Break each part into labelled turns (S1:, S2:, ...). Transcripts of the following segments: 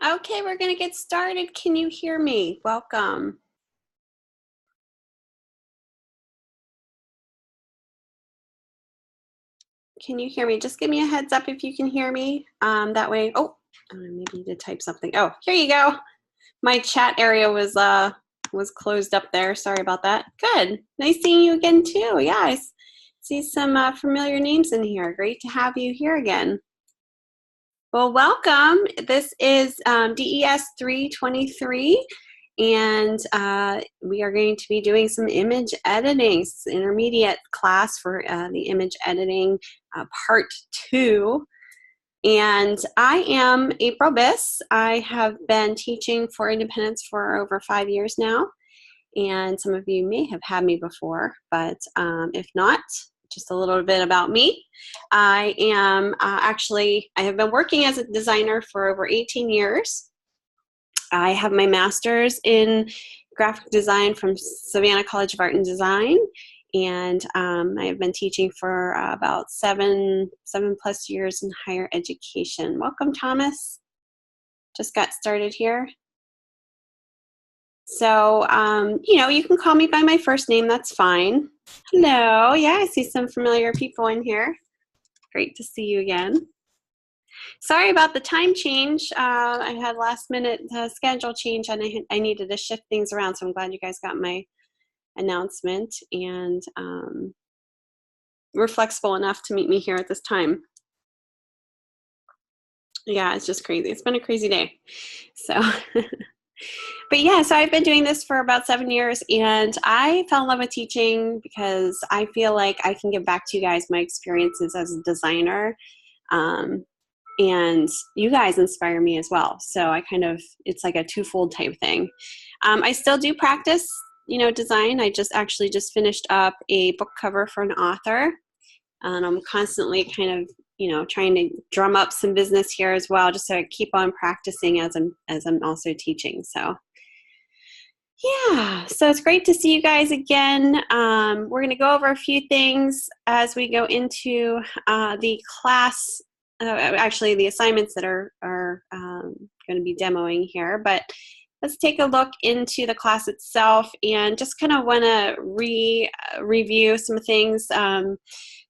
S1: Okay, we're going to get started. Can you hear me? Welcome. Can you hear me? Just give me a heads up if you can hear me. That way, maybe you did type something. Oh, here you go. My chat area was closed up there. Sorry about that. Good. Nice seeing you again too. Yeah, I see some familiar names in here. Great to have you here again. Well, welcome. This is DES323, and we are going to be doing some image editing. It's an intermediate class for the image editing part 2. And I am April Biss. I have been teaching for Independence for over 5 years now, and some of you may have had me before, but if not, just a little bit about me. I am I have been working as a designer for over 18 years. I have my master's in graphic design from Savannah College of Art and Design, and I have been teaching for about seven plus years in higher education. Welcome, Thomas. Just got started here. So, you can call me by my first name, that's fine. Hello, yeah, I see some familiar people in here. Great to see you again. Sorry about the time change. I had last minute schedule change and I needed to shift things around, so I'm glad you guys got my announcement, and we're flexible enough to meet me here at this time. Yeah, it's just crazy. It's been a crazy day. So. But yeah, so I've been doing this for about 7 years, and I fell in love with teaching because I feel like I can give back to you guys my experiences as a designer, and you guys inspire me as well. So it's like a twofold type thing. I still do practice, design. I just finished up a book cover for an author, and I'm constantly kind of trying to drum up some business here as well, just so I keep on practicing as I'm also teaching. So yeah, so it's great to see you guys again. We're going to go over a few things as we go into the class, actually the assignments that are going to be demoing here. But let's take a look into the class itself, and just kind of want to review some things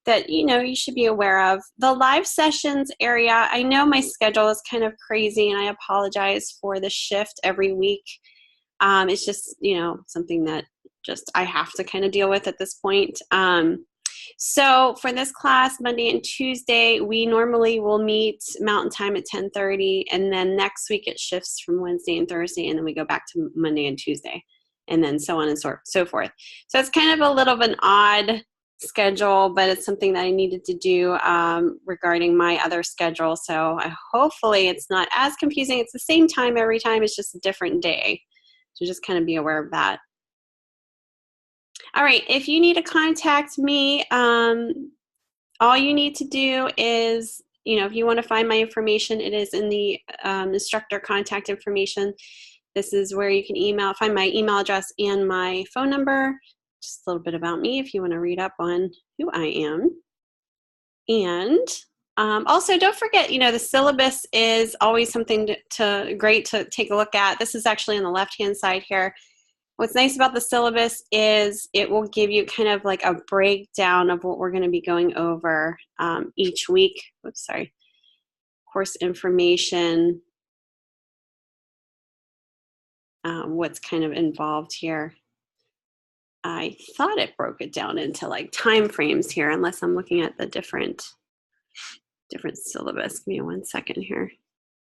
S1: that you should be aware of. The live sessions area, I know my schedule is kind of crazy, and I apologize for the shift every week. It's just, something that just I have to kind of deal with at this point. So for this class, Monday and Tuesday, we normally will meet Mountain Time at 10:30, and then next week it shifts from Wednesday and Thursday, and then we go back to Monday and Tuesday, and then so on and so forth. So it's kind of a little of an odd schedule, but it's something that I needed to do regarding my other schedule. So hopefully it's not as confusing. It's the same time every time, it's just a different day. So just kind of be aware of that. All right, if you need to contact me, all you need to do is, if you want to find my information, it is in the instructor contact information. This is where you can find my email address and my phone number. Just a little bit about me if you want to read up on who I am. And also, don't forget, the syllabus is always something great to take a look at. This is actually on the left-hand side here. What's nice about the syllabus is it will give you kind of like a breakdown of what we're going to be going over each week. Oops, sorry. Course information, what's kind of involved here. I thought it broke it down into like time frames here, unless I'm looking at the different syllabus. Give me 1 second here.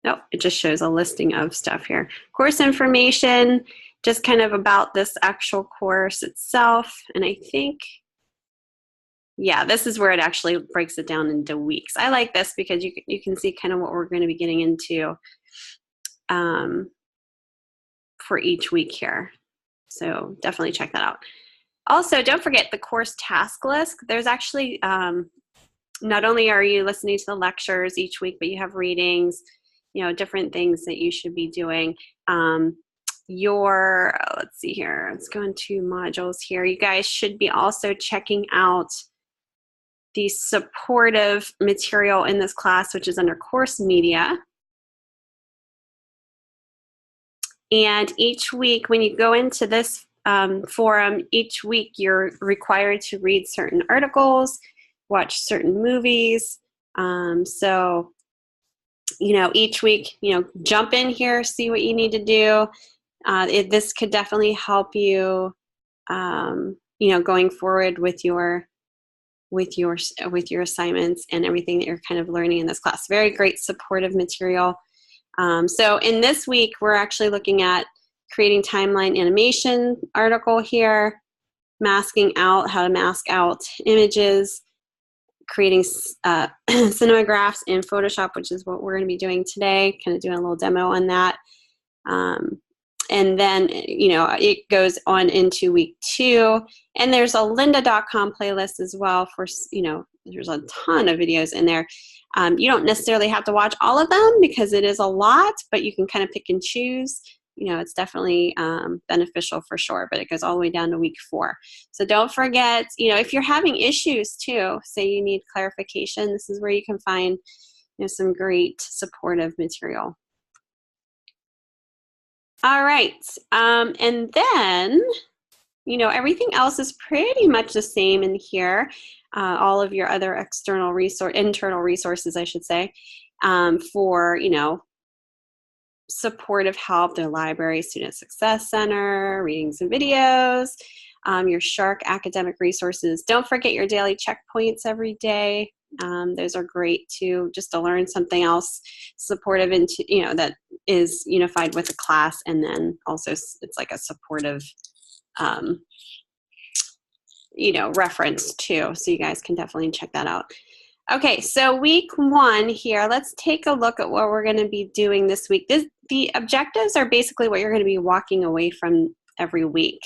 S1: Nope, it just shows a listing of stuff here. Course information, just kind of about this actual course itself. And I think, yeah, this is where it actually breaks it down into weeks. I like this because you can see kind of what we're going to be getting into for each week here. So definitely check that out. Also, don't forget the course task list. There's actually, not only are you listening to the lectures each week, but you have readings, different things that you should be doing. Let's see here, let's go into modules here. You guys should be also checking out the supportive material in this class, which is under course media. And each week when you go into this forum, each week you're required to read certain articles, watch certain movies. So, each week, jump in here, see what you need to do. This could definitely help you, going forward with your assignments and everything that you're kind of learning in this class. Very great supportive material. So in this week, we're actually looking at creating timeline animation article here, masking out, how to mask out images, creating cinemagraphs in Photoshop, which is what we're going to be doing today, kind of doing a little demo on that. And then, it goes on into week 2. And there's a lynda.com playlist as well for, there's a ton of videos in there. You don't necessarily have to watch all of them because it is a lot, but you can kind of pick and choose. It's definitely beneficial for sure, but it goes all the way down to week 4. So don't forget, if you're having issues too, say you need clarification, this is where you can find some great supportive material. All right, and then, everything else is pretty much the same in here. All of your other internal resources, I should say, for, supportive help, the library, Student Success Center, readings and videos, your Shark academic resources. Don't forget your daily checkpoints every day. Those are great too, just to learn something else supportive into, that is unified with the class, and then also it's like a supportive, reference too. So you guys can definitely check that out. Okay, so week 1 here, let's take a look at what we're going to be doing this week. The objectives are basically what you're going to be walking away from every week.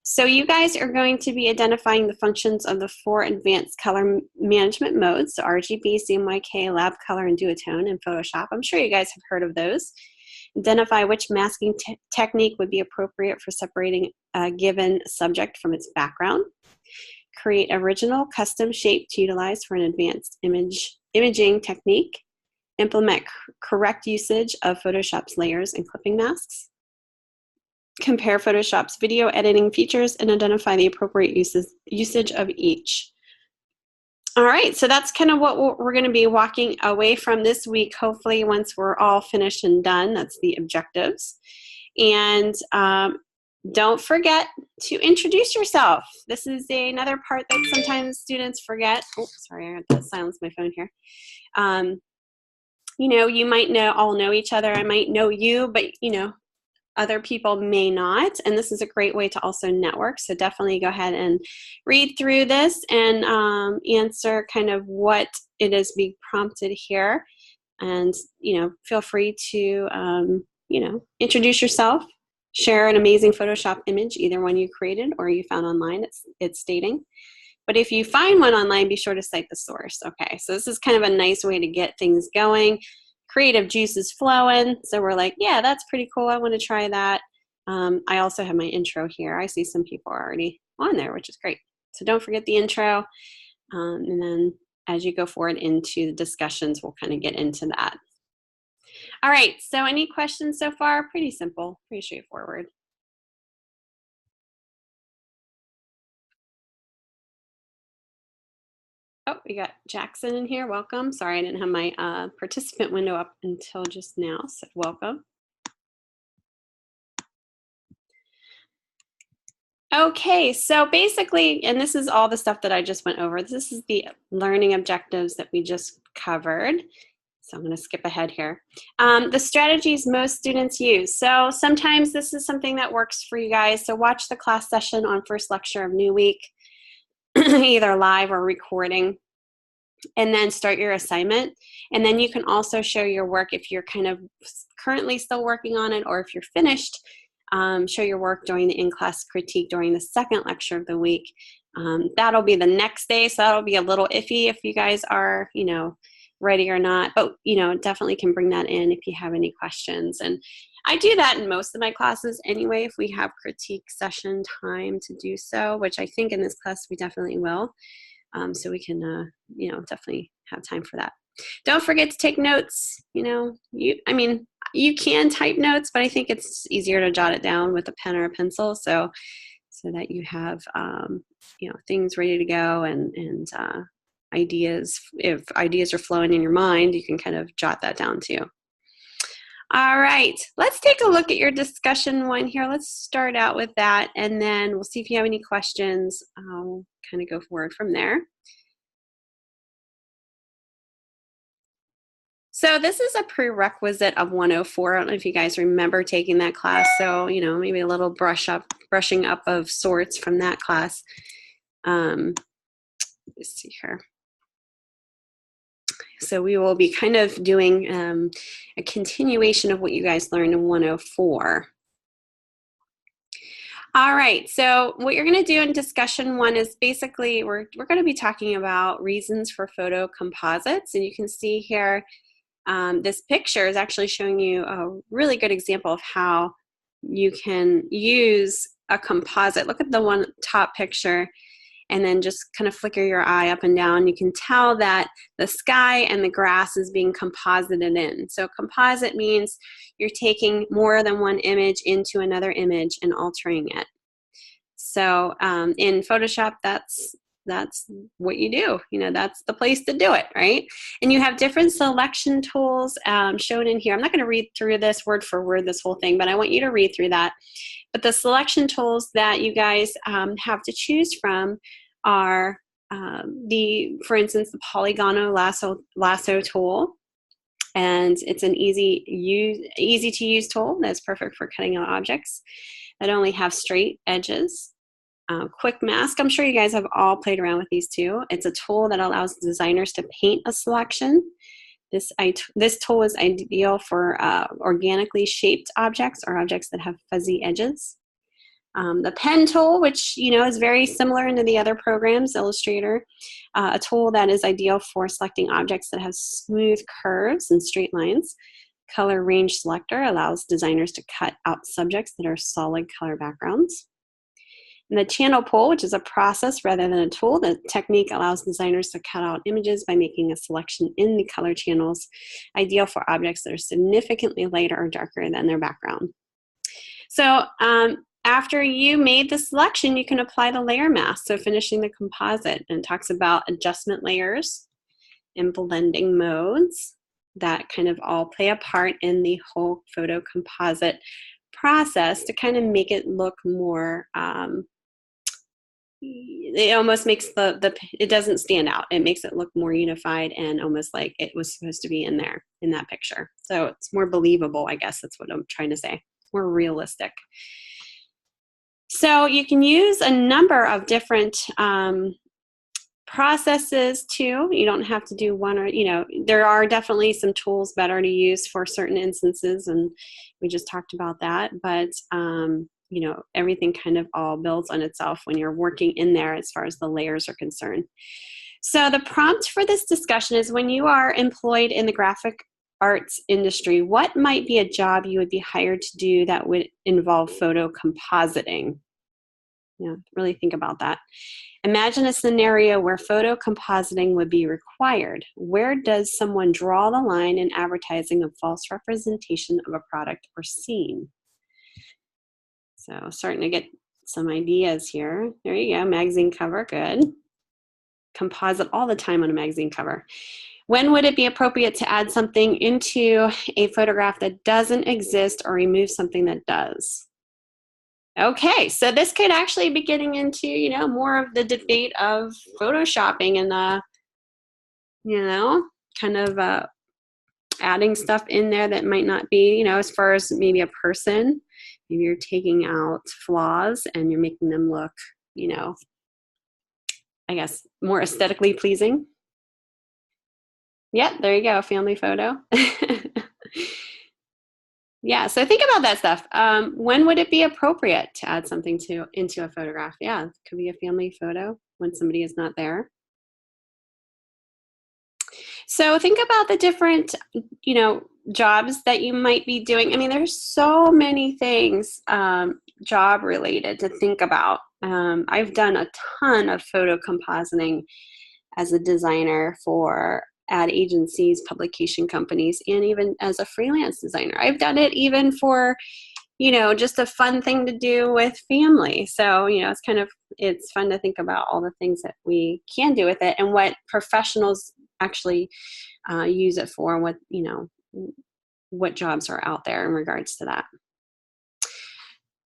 S1: So you guys are going to be identifying the functions of the 4 advanced color management modes, so RGB, CMYK, Lab Color, and Duotone in Photoshop. I'm sure you guys have heard of those. Identify which masking technique would be appropriate for separating a given subject from its background. Create original custom shape to utilize for an advanced imaging technique. Implement correct usage of Photoshop's layers and clipping masks. Compare Photoshop's video editing features and identify the appropriate usage of each. All right, so that's kind of what we're going to be walking away from this week, hopefully once we're all finished and done. That's the objectives. And don't forget to introduce yourself. This is another part that sometimes students forget. Oh, sorry, I got to silence my phone here. You might all know each other. I might know you, but other people may not, and this is a great way to also network. So definitely go ahead and read through this and answer kind of what it is being prompted here, and feel free to introduce yourself, share an amazing Photoshop image, either one you created or you found online. It's stating. But if you find one online, be sure to cite the source. Okay, so this is kind of a nice way to get things going. Creative juices flowing. So we're like, yeah, that's pretty cool. I want to try that. I also have my intro here. I see some people are already on there, which is great. So don't forget the intro. And then as you go forward into the discussions, we'll kind of get into that. All right, so any questions so far? Pretty simple, pretty straightforward. Oh, we got Jackson in here. Welcome. Sorry, I didn't have my participant window up until just now, so welcome. Okay, so basically, and this is all the stuff that I just went over. This is the learning objectives that we just covered. So I'm going to skip ahead here. The strategies most students use. So sometimes this is something that works for you guys. So watch the class session on first lecture of new week, either live or recording, and then start your assignment. And then you can also show your work if you're kind of currently still working on it, or if you're finished, show your work during the in-class critique during the second lecture of the week. That'll be the next day, so that'll be a little iffy if you guys are, ready or not, but definitely can bring that in if you have any questions. And I do that in most of my classes anyway, if we have critique session time to do so, which I think in this class we definitely will. So we can, definitely have time for that. don't forget to take notes. You know, I mean, you can type notes, but I think it's easier to jot it down with a pen or a pencil, so that you have you know, things ready to go, and ideas. If ideas are flowing in your mind, you can kind of jot that down too. All right, let's take a look at your discussion one here. Let's start out with that, and then we'll see if you have any questions. I'll kind of go forward from there. So this is a prerequisite of 104. I don't know if you guys remember taking that class. So, you know, maybe a little brushing up of sorts from that class. Let's see here. So we will be kind of doing a continuation of what you guys learned in 104. All right, so what you're going to do in discussion one is basically we're going to be talking about reasons for photo composites. And you can see here, this picture is actually showing you a really good example of how you can use a composite. Look at the one top picture, and then just kind of flicker your eye up and down. You can tell that the sky and the grass is being composited in. So composite means you're taking more than one image into another image and altering it. So in Photoshop, that's what you do. You know, that's the place to do it, right? And you have different selection tools shown in here. I'm not going to read through this word for word, this whole thing, but I want you to read through that. But the selection tools that you guys have to choose from are for instance, the polygonal lasso tool. And it's an easy to use tool that's perfect for cutting out objects that only have straight edges. Quick mask, I'm sure you guys have all played around with these too. It's a tool that allows designers to paint a selection. This tool is ideal for organically shaped objects or objects that have fuzzy edges. The pen tool, which you know is very similar to the other programs, Illustrator, a tool that is ideal for selecting objects that have smooth curves and straight lines. Color range selector allows designers to cut out subjects that are solid color backgrounds. And the channel pull, which is a process rather than a tool, the technique allows designers to cut out images by making a selection in the color channels, ideal for objects that are significantly lighter or darker than their background. So after you made the selection, you can apply the layer mask, so finishing the composite. And it talks about adjustment layers and blending modes that kind of all play a part in the whole photo composite process to kind of make it look more, it almost makes it doesn't stand out. It makes it look more unified and almost like it was supposed to be in there in that picture. So it's more believable, I guess that's what I'm trying to say, more realistic. So you can use a number of different processes too. You don't have to do one, or you know, there are definitely some tools better to use for certain instances, and we just talked about that. But you know, everything kind of all builds on itself when you're working in there as far as the layers are concerned. So the prompt for this discussion is, when you are employed in the graphic arts industry, what might be a job you would be hired to do that would involve photo compositing? Yeah, really think about that. Imagine a scenario where photo compositing would be required. Where does someone draw the line in advertising a false representation of a product or scene? So starting to get some ideas here. There you go, magazine cover, good. Composite all the time on a magazine cover. When would it be appropriate to add something into a photograph that doesn't exist or remove something that does? Okay, so this could actually be getting into, you know, more of the debate of photoshopping and, you know, kind of adding stuff in there that might not be, you know, as far as maybe a person. Maybe you're taking out flaws and you're making them look, you know, I guess more aesthetically pleasing. Yeah, there you go, family photo. Yeah, so think about that stuff. When would it be appropriate to add something into a photograph? Yeah, it could be a family photo when somebody is not there. So think about the different, you know, jobs that you might be doing. I mean, there's so many things job related to think about. I've done a ton of photo compositing as a designer for ad agencies, publication companies, and even as a freelance designer. I've done it even for, you know, just a fun thing to do with family. So, you know, it's fun to think about all the things that we can do with it and what professionals actually use it for, and what, you know, what jobs are out there in regards to that.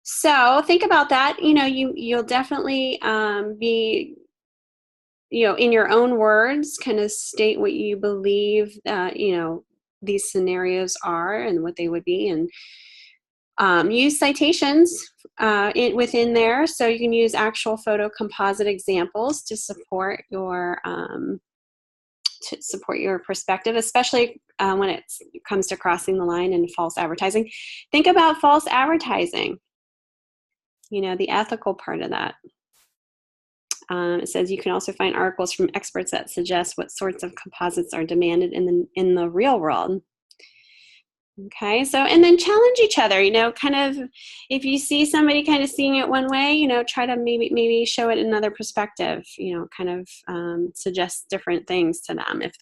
S1: So think about that. You know, you'll definitely be, you know, in your own words, kind of state what you believe, you know, these scenarios are and what they would be, and use citations within there. So you can use actual photo composite examples to support your perspective, especially when it comes to crossing the line and false advertising. Think about false advertising, you know, the ethical part of that. It says you can also find articles from experts that suggest what sorts of composites are demanded in the real world. Okay, so, and then challenge each other, you know, kind of, if you see somebody kind of seeing it one way, you know, try to maybe show it another perspective, you know, kind of suggest different things to them. If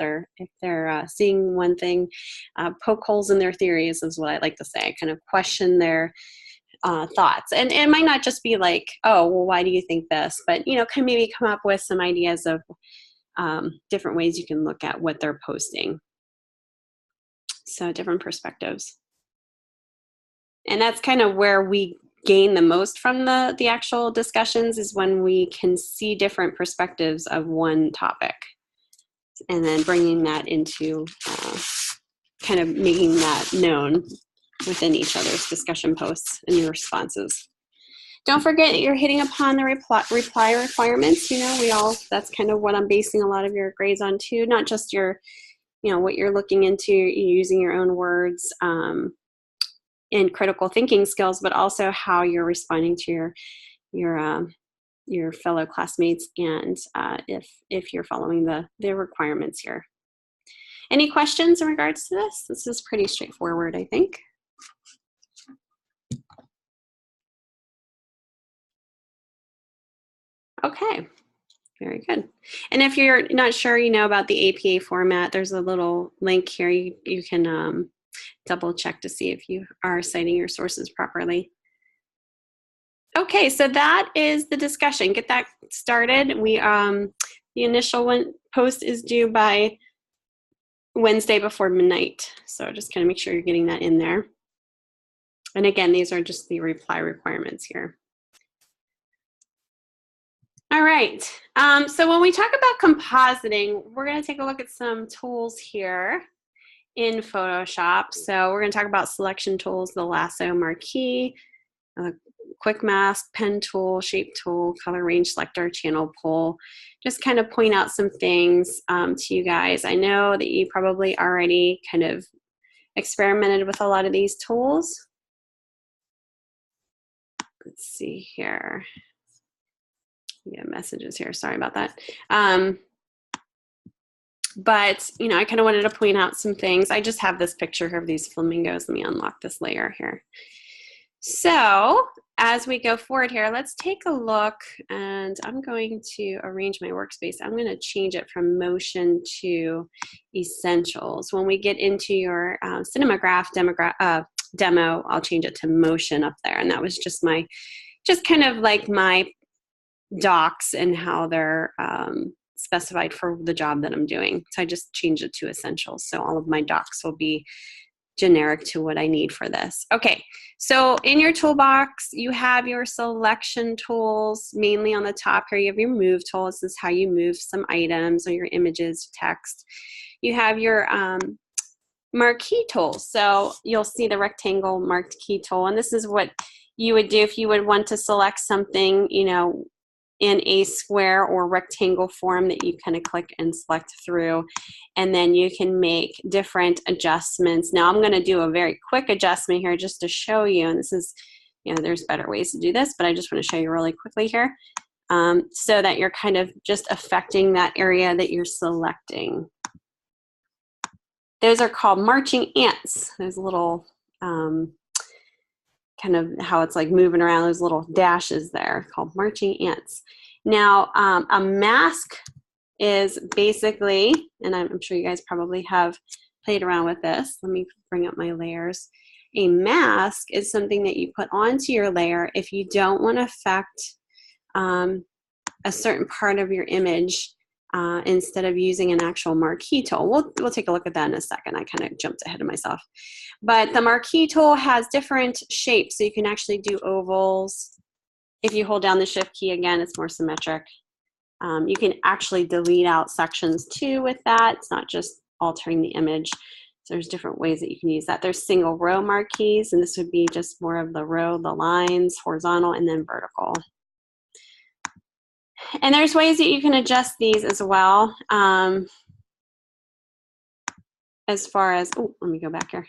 S1: they're seeing one thing, poke holes in their theories is what I like to say, kind of question their thoughts. And it might not just be like, oh, well, why do you think this? But, you know, can maybe come up with some ideas of different ways you can look at what they're posting. So different perspectives. And that's kind of where we gain the most from the actual discussions, is when we can see different perspectives of one topic and then bringing that into kind of making that known within each other's discussion posts and your responses. Don't forget you're hitting upon the reply requirements. You know, that's kind of what I'm basing a lot of your grades on too, not just your, you know, what you're looking into, using your own words and critical thinking skills, but also how you're responding to your fellow classmates, and if you're following the requirements here. Any questions in regards to this? This is pretty straightforward, I think. Okay. Very good. And if you're not sure, you know, about the APA format, there's a little link here. You can double check to see if you are citing your sources properly. Okay, so that is the discussion. Get that started. The initial post is due by Wednesday before midnight. So just kind of make sure you're getting that in there. And again, these are just the reply requirements here. All right, so when we talk about compositing, we're going to take a look at some tools here in Photoshop. So we're going to talk about selection tools, the lasso marquee, quick mask, pen tool, shape tool, color range selector, channel pull. Just kind of point out some things to you guys. I know that you probably already kind of experimented with a lot of these tools. Let's see here. Yeah, messages here. Sorry about that. But, you know, I kind of wanted to point out some things. I just have this picture here of these flamingos. Let me unlock this layer here. So as we go forward here, let's take a look, and I'm going to arrange my workspace. I'm going to change it from motion to essentials. When we get into your Cinemagraph demo, I'll change it to motion up there. And that was just kind of like my docs and how they're specified for the job that I'm doing. So I just changed it to essentials. So all of my docs will be generic to what I need for this. Okay, so in your toolbox, you have your selection tools. Mainly on the top here, you have your move tool. This is how you move some items or your images, text. You have your marquee tool. So you'll see the rectangle marquee tool, and this is what you would do if you would want to select something, you know, in a square or rectangle form that you kind of click and select through, and then you can make different adjustments. Now I'm going to do a very quick adjustment here just to show you, and this is, you know, there's better ways to do this, but I just want to show you really quickly here so that you're kind of just affecting that area that you're selecting. Those are called marching ants. There's a little kind of how it's like moving around, those little dashes there called marching ants. Now, a mask is basically, and I'm sure you guys probably have played around with this. Let me bring up my layers. A mask is something that you put onto your layer if you don't want to affect a certain part of your image instead of using an actual marquee tool. We'll take a look at that in a second. I kind of jumped ahead of myself. But the marquee tool has different shapes, so you can actually do ovals. If you hold down the shift key again, it's more symmetric. You can actually delete out sections too with that. It's not just altering the image. So there's different ways that you can use that. There's single row marquees, and this would be just more of the row, the lines, horizontal, and then vertical. And there's ways that you can adjust these as well. As far as, oh, let me go back here.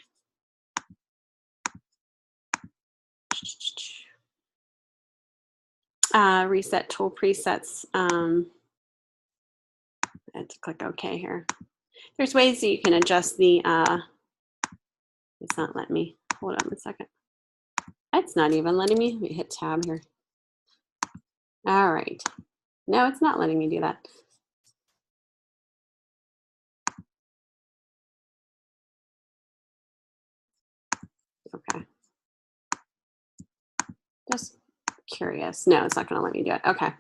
S1: Reset tool presets. I had to click OK here. There's ways that you can adjust the, it's not letting me, hold on a second. It's not even letting me, let me hit tab here. All right. No, it's not letting me do that. Okay. Just curious. No, it's not going to let me do it. Okay.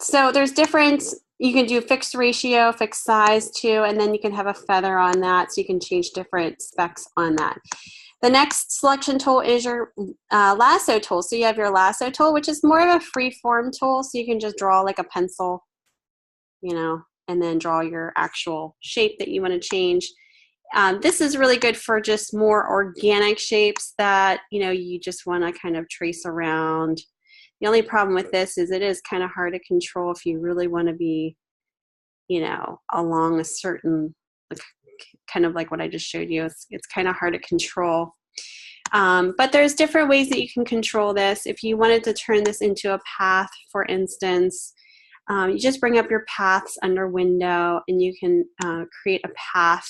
S1: So there's different, you can do fixed ratio, fixed size too, and then you can have a feather on that, so you can change different specs on that. The next selection tool is your lasso tool. So you have your lasso tool, which is more of a free form tool, so you can just draw like a pencil, you know, and then draw your actual shape that you want to change. This is really good for just more organic shapes that, you know, you just want to kind of trace around. The only problem with this is it is kind of hard to control if you really want to be, you know, along a certain, kind of like what I just showed you. It's kind of hard to control. But there's different ways that you can control this. If you wanted to turn this into a path, for instance, you just bring up your paths under window and you can create a path,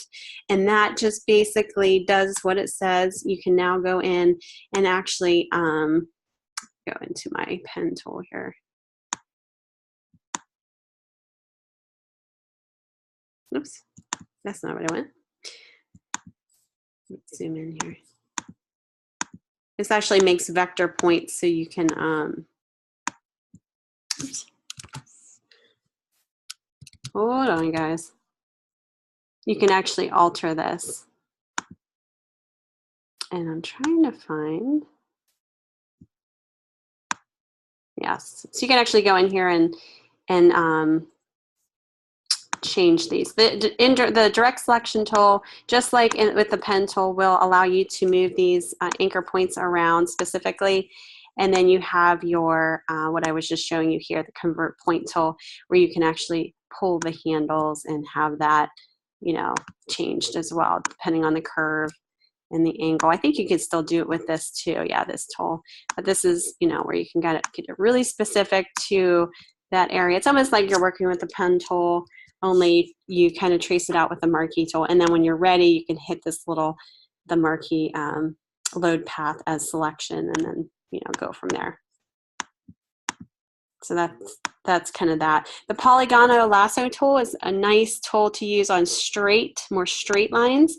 S1: and that just basically does what it says. You can now go in and actually go into my pen tool here. Oops, that's not what I want. Let's zoom in here. This actually makes vector points so you can, oops. Hold on, guys. You can actually alter this. And I'm trying to find, yes. So you can actually go in here and change these. The direct selection tool, just like with the pen tool, will allow you to move these anchor points around specifically. And then you have your, what I was just showing you here, the convert point tool, where you can actually pull the handles and have that, you know, changed as well, depending on the curve and the angle. I think you could still do it with this too. Yeah, this tool. But this is, you know, where you can get it really specific to that area. It's almost like you're working with the pen tool, only you kind of trace it out with the marquee tool. And then when you're ready, you can hit this little, the marquee load path as selection, and then, you know, go from there. So that's kind of that. The Polygono lasso tool is a nice tool to use on more straight lines,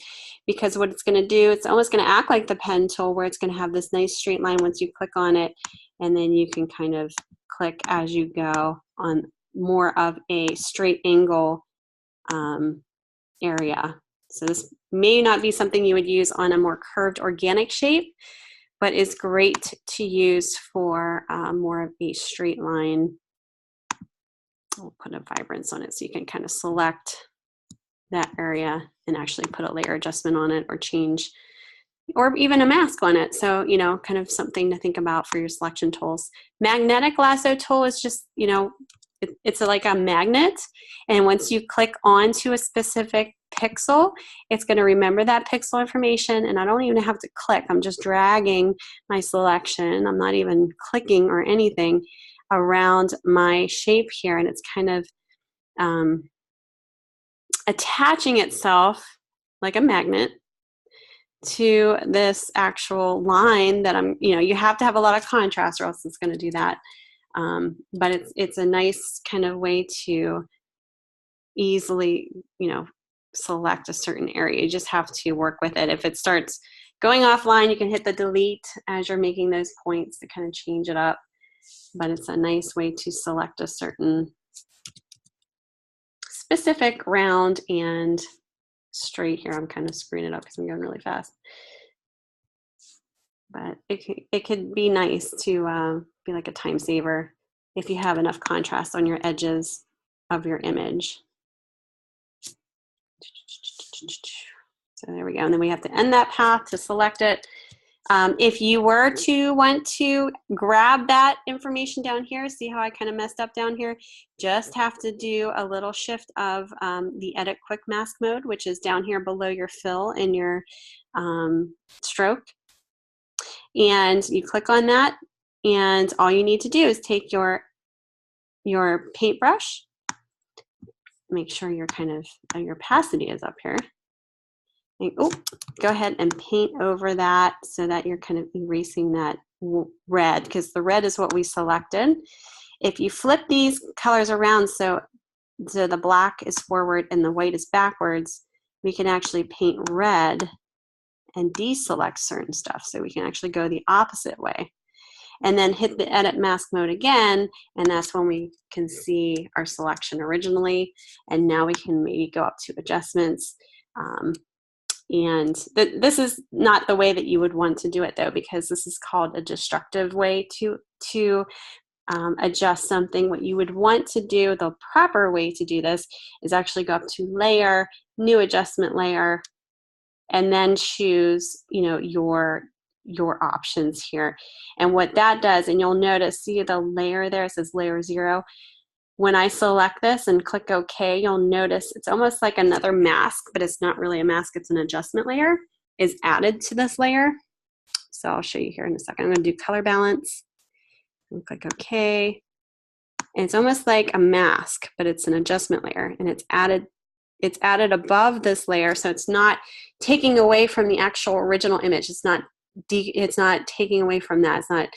S1: because what it's going to do, it's almost going to act like the pen tool, where it's going to have this nice straight line once you click on it, and then you can kind of click as you go on more of a straight angle area. So this may not be something you would use on a more curved organic shape, but is great to use for more of a straight line. I'll put a vibrance on it so you can kind of select that area and actually put a layer adjustment on it, or change, or even a mask on it. So, you know, kind of something to think about for your selection tools. Magnetic lasso tool is just, you know, it's like a magnet, and once you click onto a specific pixel, it's going to remember that pixel information, and I don't even have to click. I'm just dragging my selection. I'm not even clicking or anything around my shape here, and it's kind of attaching itself like a magnet to this actual line that I'm, you know, you have to have a lot of contrast or else it's going to do that. But it's a nice kind of way to easily, you know, select a certain area. You just have to work with it. If it starts going offline, you can hit the delete as you're making those points to kind of change it up. But it's a nice way to select a certain specific round and straight here. I'm kind of screwing it up because I'm going really fast. But it could be nice to be like a time saver if you have enough contrast on your edges of your image. So there we go. And then we have to end that path to select it. If you were to want to grab that information down here, see how I kind of messed up down here? Just have to do a little shift of the Edit Quick Mask mode, which is down here below your fill and your stroke. And you click on that, and all you need to do is take your paintbrush, make sure your your opacity is up here. And, go ahead and paint over that so that you're kind of erasing that red, because the red is what we selected. If you flip these colors around so the black is forward and the white is backwards, we can actually paint red and deselect certain stuff. So we can actually go the opposite way. And then hit the Edit Mask mode again, and that's when we can see our selection originally. And now we can maybe go up to adjustments. And this is not the way that you would want to do it, though, because this is called a destructive way to adjust something. What you would want to do, the proper way to do this, is actually go up to Layer, New Adjustment Layer, and then choose, you know, your options here. And what that does, and you'll notice, see the layer there, it says Layer 0. When I select this and click OK, you'll notice it's almost like another mask, but it's not really a mask, it's an adjustment layer, is added to this layer. So I'll show you here in a second. I'm going to do color balance and click OK. And it's almost like a mask, but it's an adjustment layer, and it's added above this layer, so it's not taking away from the actual original image. It's not taking away from that. It's not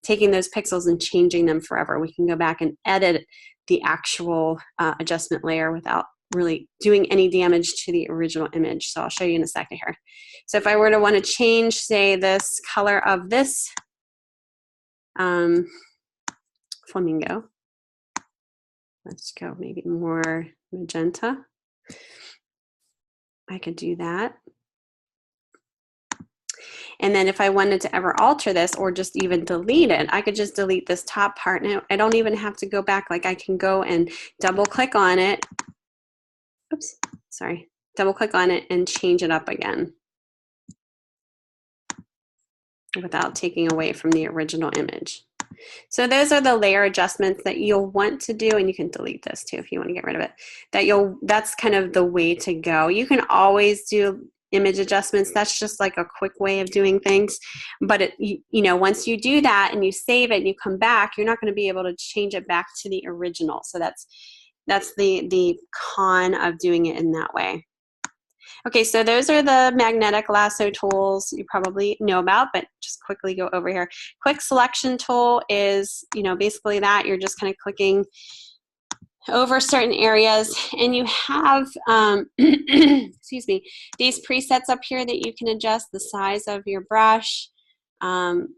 S1: taking those pixels and changing them forever. We can go back and edit the actual adjustment layer without really doing any damage to the original image. So I'll show you in a second here. So if I were to want to change, say, this color of this flamingo, let's go maybe more magenta. I could do that. And then if I wanted to ever alter this or just even delete it, I could just delete this top part. Now I don't even have to go back. Like, I can go and double click on it. Oops, sorry. Double click on it and change it up again without taking away from the original image. So those are the layer adjustments that you'll want to do, and you can delete this too if you want to get rid of it. That's kind of the way to go. You can always do image adjustments. That's just like a quick way of doing things. But you know, once you do that and you save it and you come back, you're not going to be able to change it back to the original. So that's the con of doing it in that way. Okay, so those are the magnetic lasso tools you probably know about, but just quickly go over here. Quick selection tool is, you know, basically that you're just kind of clicking over certain areas, and you have, excuse me, these presets up here that you can adjust the size of your brush, you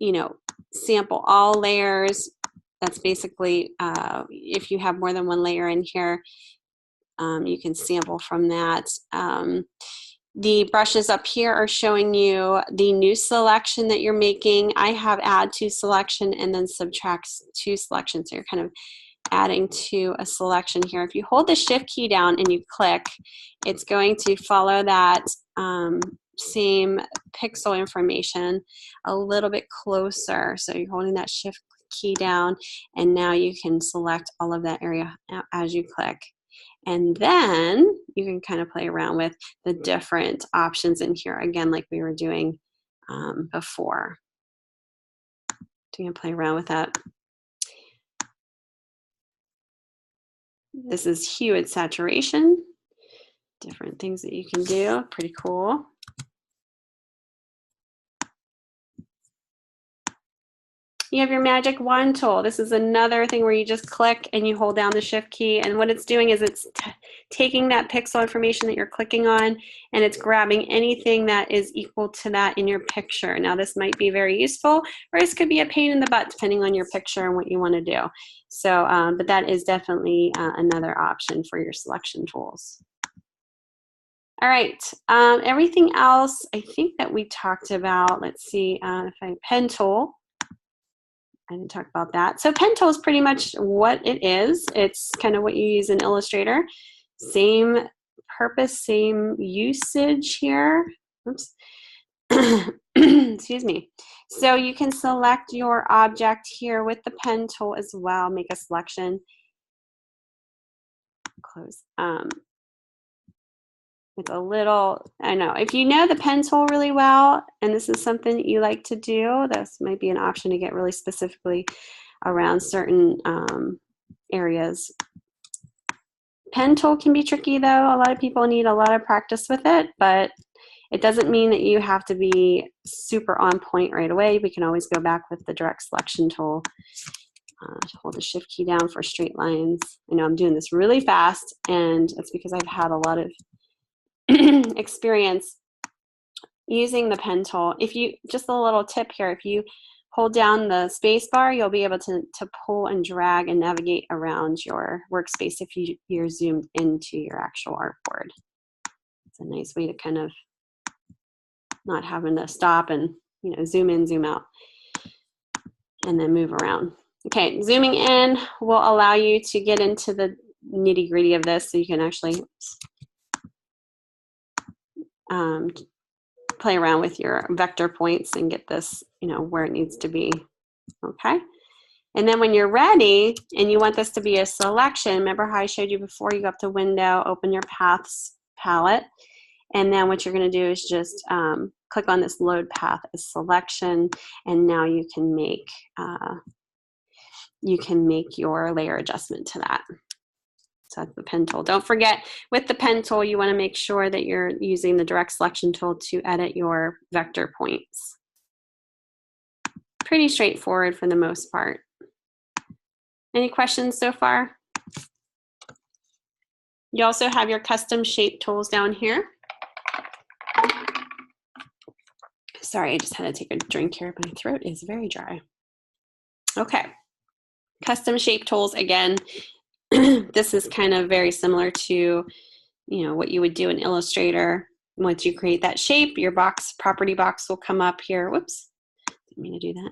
S1: know, sample all layers. That's basically, if you have more than one layer in here, you can sample from that. The brushes up here are showing you the new selection that you're making. I have add to selection and then subtract to selection. So you're kind of adding to a selection here. If you hold the shift key down and you click, it's going to follow that same pixel information a little bit closer. So you're holding that shift key down, and now you can select all of that area as you click. And then you can kind of play around with the different options in here, again, like we were doing before. So you can play around with that. This is hue and saturation. Different things that you can do. Pretty cool. You have your magic wand tool. This is another thing where you just click and you hold down the shift key, and what it's doing is it's taking that pixel information that you're clicking on and it's grabbing anything that is equal to that in your picture. Now this might be very useful, or this could be a pain in the butt depending on your picture and what you want to do. So, but that is definitely another option for your selection tools. All right, everything else I think that we talked about. Let's see if I pen tool. I didn't talk about that. So pen tool is pretty much what it is. It's kind of what you use in Illustrator. Same purpose, same usage here. Oops. Excuse me. So you can select your object here with the pen tool as well. Make a selection. Close. It's a little, I know, if you know the pen tool really well, and this is something that you like to do, this might be an option to get really specifically around certain areas. Pen tool can be tricky though. A lot of people need a lot of practice with it, but it doesn't mean that you have to be super on point right away. We can always go back with the direct selection tool to hold the shift key down for straight lines. I know I'm doing this really fast, and it's because I've had a lot of experience using the pen tool. If you, just a little tip here, if you hold down the space bar, you'll be able to pull and drag and navigate around your workspace if you're zoomed into your actual artboard. It's a nice way to kind of not having to stop and, you know, zoom in, zoom out, and then move around. Okay, zooming in will allow you to get into the nitty-gritty of this, so you can actually play around with your vector points and get this, you know, where it needs to be. Okay, and then when you're ready and you want this to be a selection, remember how I showed you before, you go up to Window, open your Paths palette, and then what you're going to do is just click on this Load Path as Selection, and now you can make your layer adjustment to that. So that's the pen tool. Don't forget, with the pen tool, you want to make sure that you're using the direct selection tool to edit your vector points. Pretty straightforward for the most part. Any questions so far? You also have your custom shape tools down here. Sorry, I just had to take a drink here. My throat is very dry. Okay, custom shape tools again. This is kind of very similar to, you know, what you would do in Illustrator. Once you create that shape, your property box will come up here. Whoops, didn't mean to do that.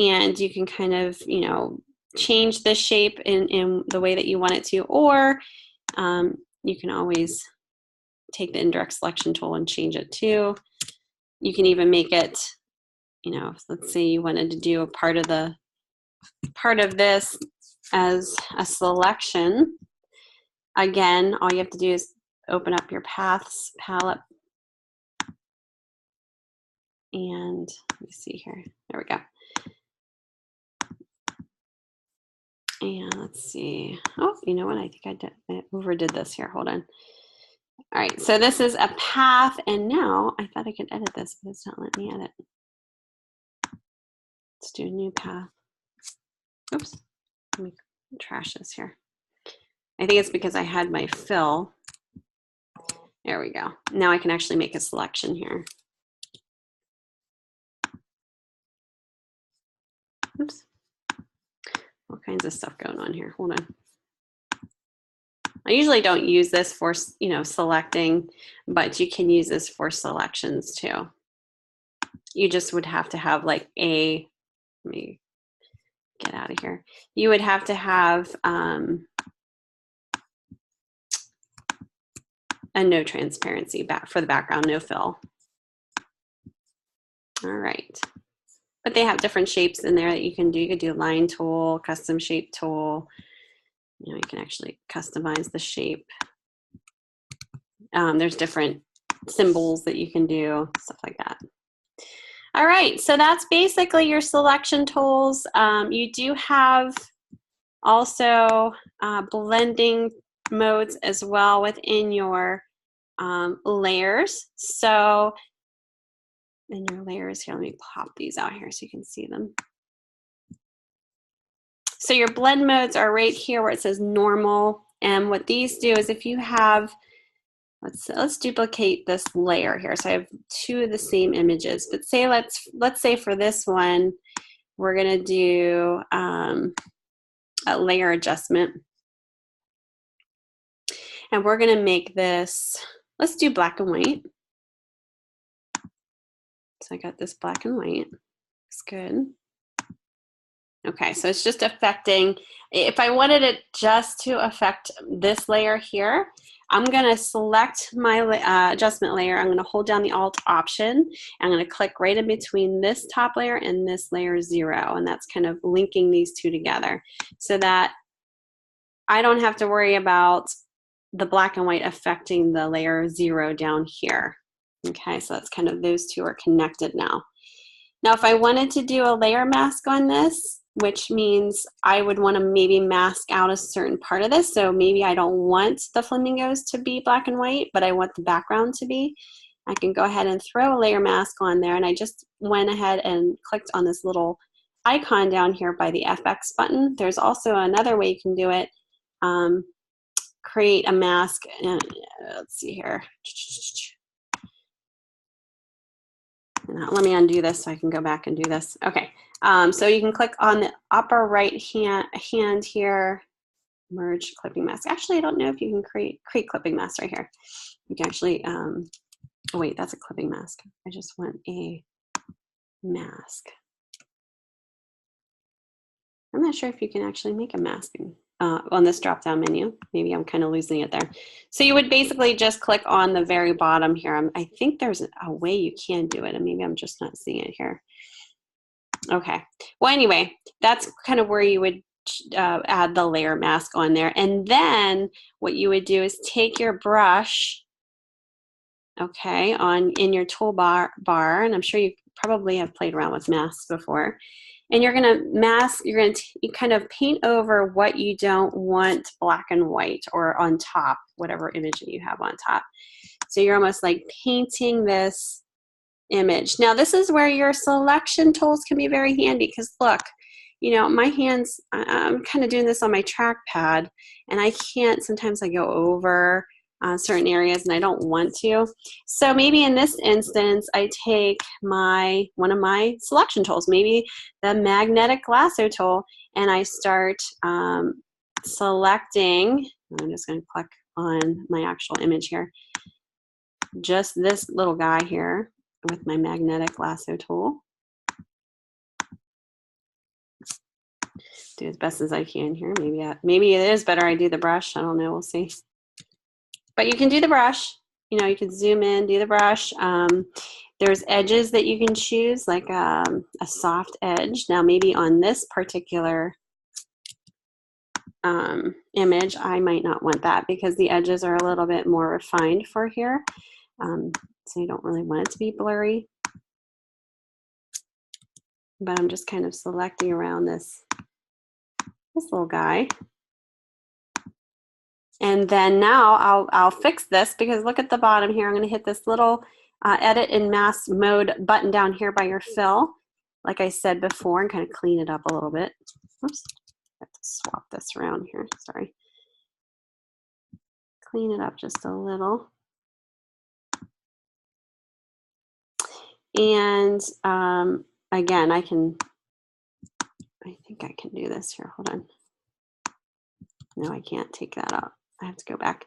S1: And you can kind of, you know, change the shape in the way that you want it to, or you can always take the indirect selection tool and change it too. You can even make it, you know, let's say you wanted to do a part of this as a selection. Again, all you have to do is open up your Paths palette, and let me see here. There we go. And let's see. Oh, you know what? I think I overdid this here. Hold on. All right, so this is a path, and now I thought I could edit this, but it's not letting me edit. Let's do a new path. Oops. Let me trash this here. I think it's because I had my fill. There we go. Now I can actually make a selection here. Oops. All kinds of stuff going on here. Hold on. I usually don't use this for, you know, selecting, but you can use this for selections too. You just would have to have like let me get out of here. You would have to have a no transparency for the background, no fill. All right. But they have different shapes in there that you can do. You could do line tool, custom shape tool. You know, you can actually customize the shape. There's different symbols that you can do, stuff like that. All right, so that's basically your selection tools. You do have also blending modes as well within your layers. So in your layers here, let me pop these out here so you can see them. So your blend modes are right here where it says normal. And what these do is if you have, let's duplicate this layer here. So I have two of the same images, but say let's say for this one, we're gonna do a layer adjustment. And we're gonna make this, let's do black and white. So I got this black and white, it's good. Okay, so it's just affecting, if I wanted it just to affect this layer here, I'm gonna select my adjustment layer, I'm gonna hold down the Alt option, I'm gonna click right in between this top layer and this layer 0, and that's kind of linking these two together so that I don't have to worry about the black and white affecting the layer 0 down here. Okay, so that's kind of, those two are connected now. Now, if I wanted to do a layer mask on this, which means I would want to maybe mask out a certain part of this. So maybe I don't want the flamingos to be black and white, but I want the background to be. I can go ahead and throw a layer mask on there. And I just went ahead and clicked on this little icon down here by the FX button. There's also another way you can do it. Create a mask. Let's see here. Let me undo this so I can go back and do this. Okay, so you can click on the upper right hand here, merge clipping mask. Actually, I don't know if you can create clipping mask right here. You can actually, oh wait, that's a clipping mask. I just want a mask. I'm not sure if you can actually make a mask on this drop-down menu. Maybe I'm kind of losing it there. So you would basically just click on the very bottom here. I think there's a way you can do it, and maybe I'm just not seeing it here. Okay. Well, anyway, that's kind of where you would add the layer mask on there. And then what you would do is take your brush, okay, in your toolbar, and I'm sure you probably have played around with masks before. And you're gonna mask, you're gonna kind of paint over what you don't want black and white or on top, whatever image that you have on top. So you're almost like painting this image. Now this is where your selection tools can be very handy because look, you know, my hands, I'm kind of doing this on my trackpad and I can't, sometimes I go over certain areas and I don't want to. So maybe in this instance, I take one of my selection tools, maybe the magnetic lasso tool, and I start selecting, I'm just going to click on my actual image here, just this little guy here with my magnetic lasso tool. Do as best as I can here. Maybe it is better I do the brush. I don't know. We'll see. But you can do the brush. You know, you can zoom in, do the brush. There's edges that you can choose, like a soft edge. Now, maybe on this particular image, I might not want that because the edges are a little bit more refined for here. So you don't really want it to be blurry. But I'm just kind of selecting around this little guy. And then now I'll fix this because look at the bottom here. I'm going to hit this little edit in mask mode button down here by your fill, like I said before, and kind of clean it up a little bit. Oops, I have to swap this around here. Sorry. Clean it up just a little. And again, I think I can do this here. Hold on. No, I can't take that out. I have to go back.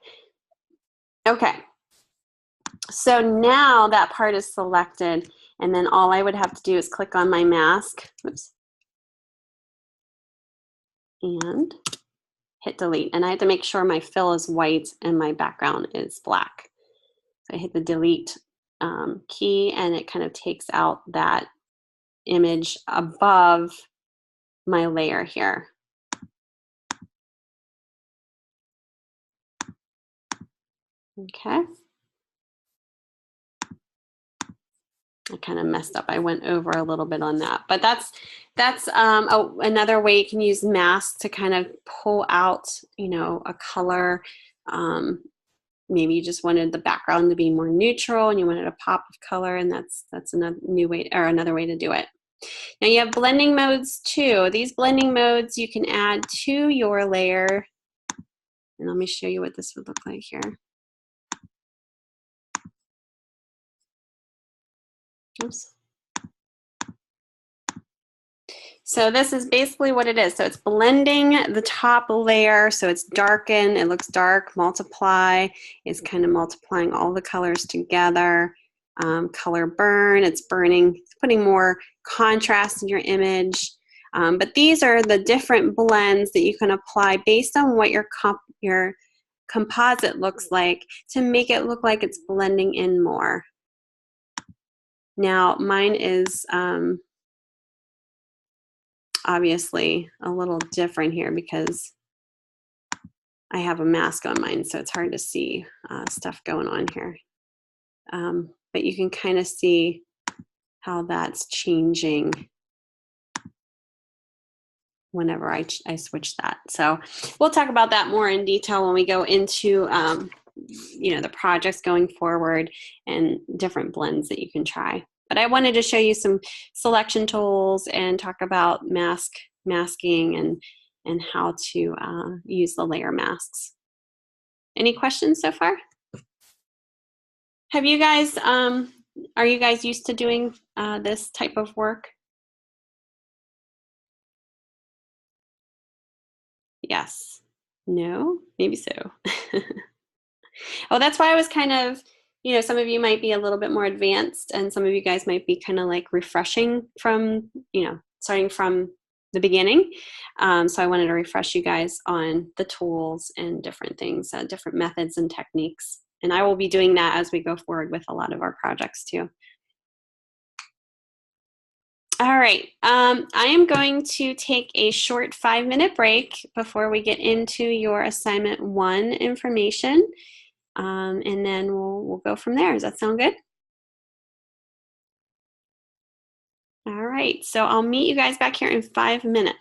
S1: Okay. So now that part is selected, and then all I would have to do is click on my mask. Oops. And hit delete. And I have to make sure my fill is white and my background is black. So I hit the delete key, and it kind of takes out that image above my layer here. Okay. I kind of messed up. I went over a little bit on that, but that's another way you can use masks to kind of pull out, you know, a color. Maybe you just wanted the background to be more neutral and you wanted a pop of color, and that's another new way, or another way to do it. Now you have blending modes too. These blending modes you can add to your layer. And let me show you what this would look like here. Oops. So this is basically what it is. So it's blending the top layer, so it's darken, it looks dark, multiply, it's kind of multiplying all the colors together. Color burn, it's burning, it's putting more contrast in your image. But these are the different blends that you can apply based on what your composite looks like to make it look like it's blending in more. Now mine is obviously a little different here because I have a mask on mine, so it's hard to see stuff going on here. But you can kind of see how that's changing whenever I switch that. So we'll talk about that more in detail when we go into the projects going forward and different blends that you can try. But I wanted to show you some selection tools and talk about masking and how to use the layer masks. Any questions so far? Have you guys, are you guys used to doing this type of work? Yes. No? Maybe so. Oh, that's why I was kind of, some of you might be a little bit more advanced and some of you guys might be kind of like refreshing from, starting from the beginning. So I wanted to refresh you guys on the tools and different things, different methods and techniques. And I will be doing that as we go forward with a lot of our projects too. All right, I am going to take a short 5-minute break before we get into your assignment 1 information. And then we'll go from there. Does that sound good? All right, so I'll meet you guys back here in 5 minutes.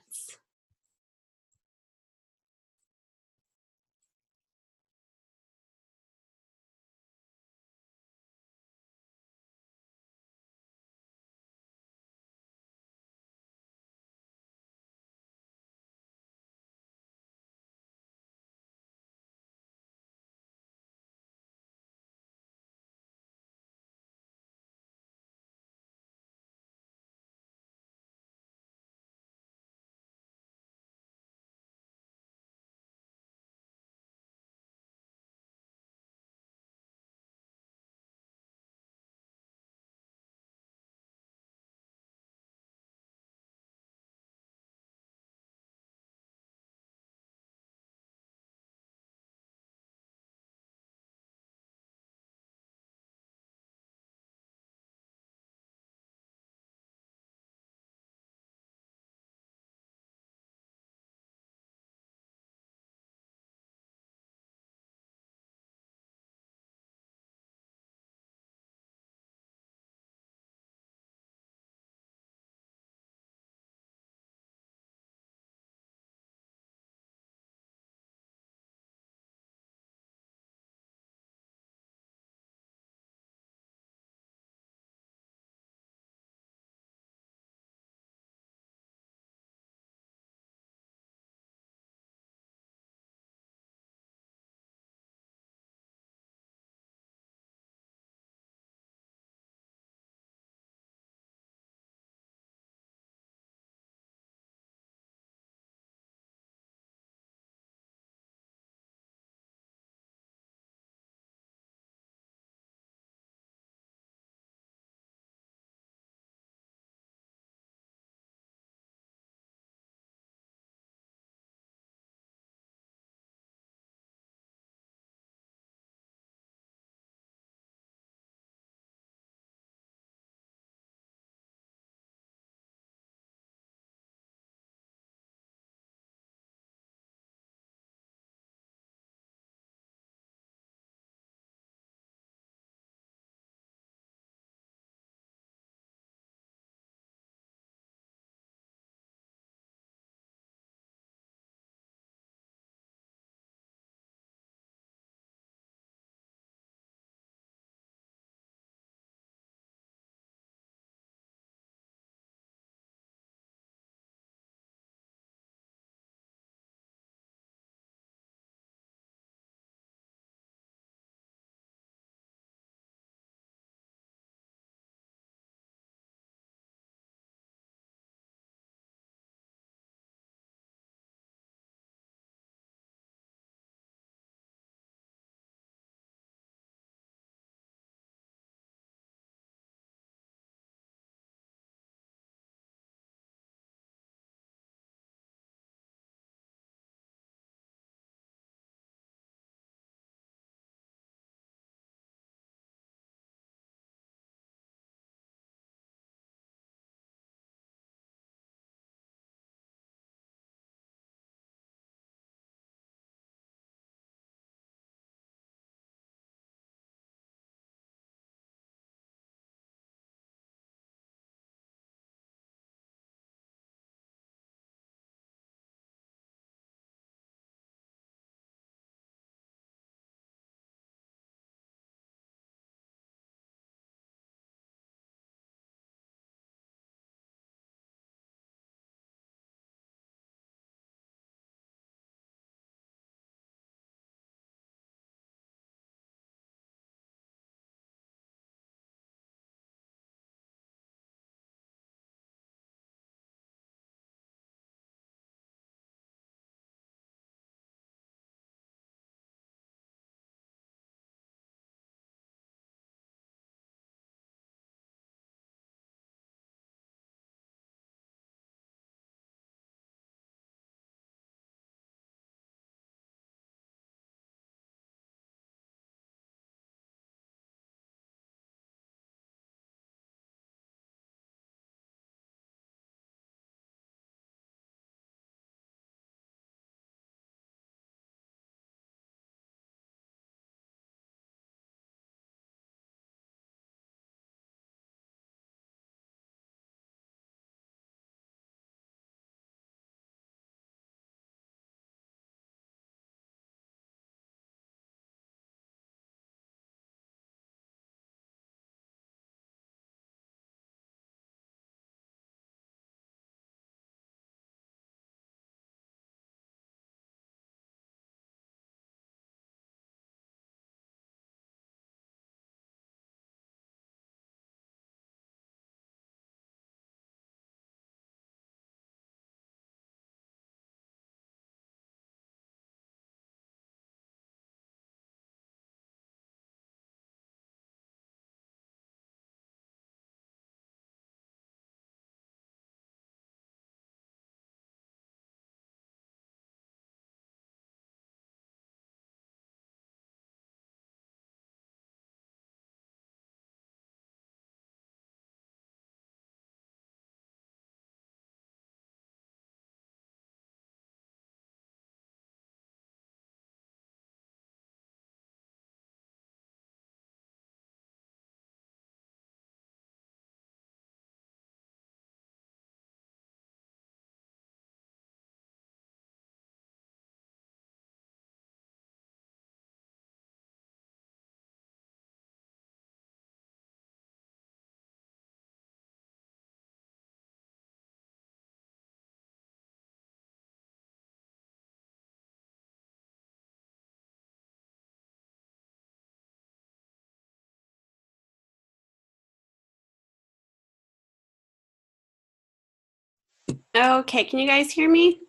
S1: Okay, can you guys hear me?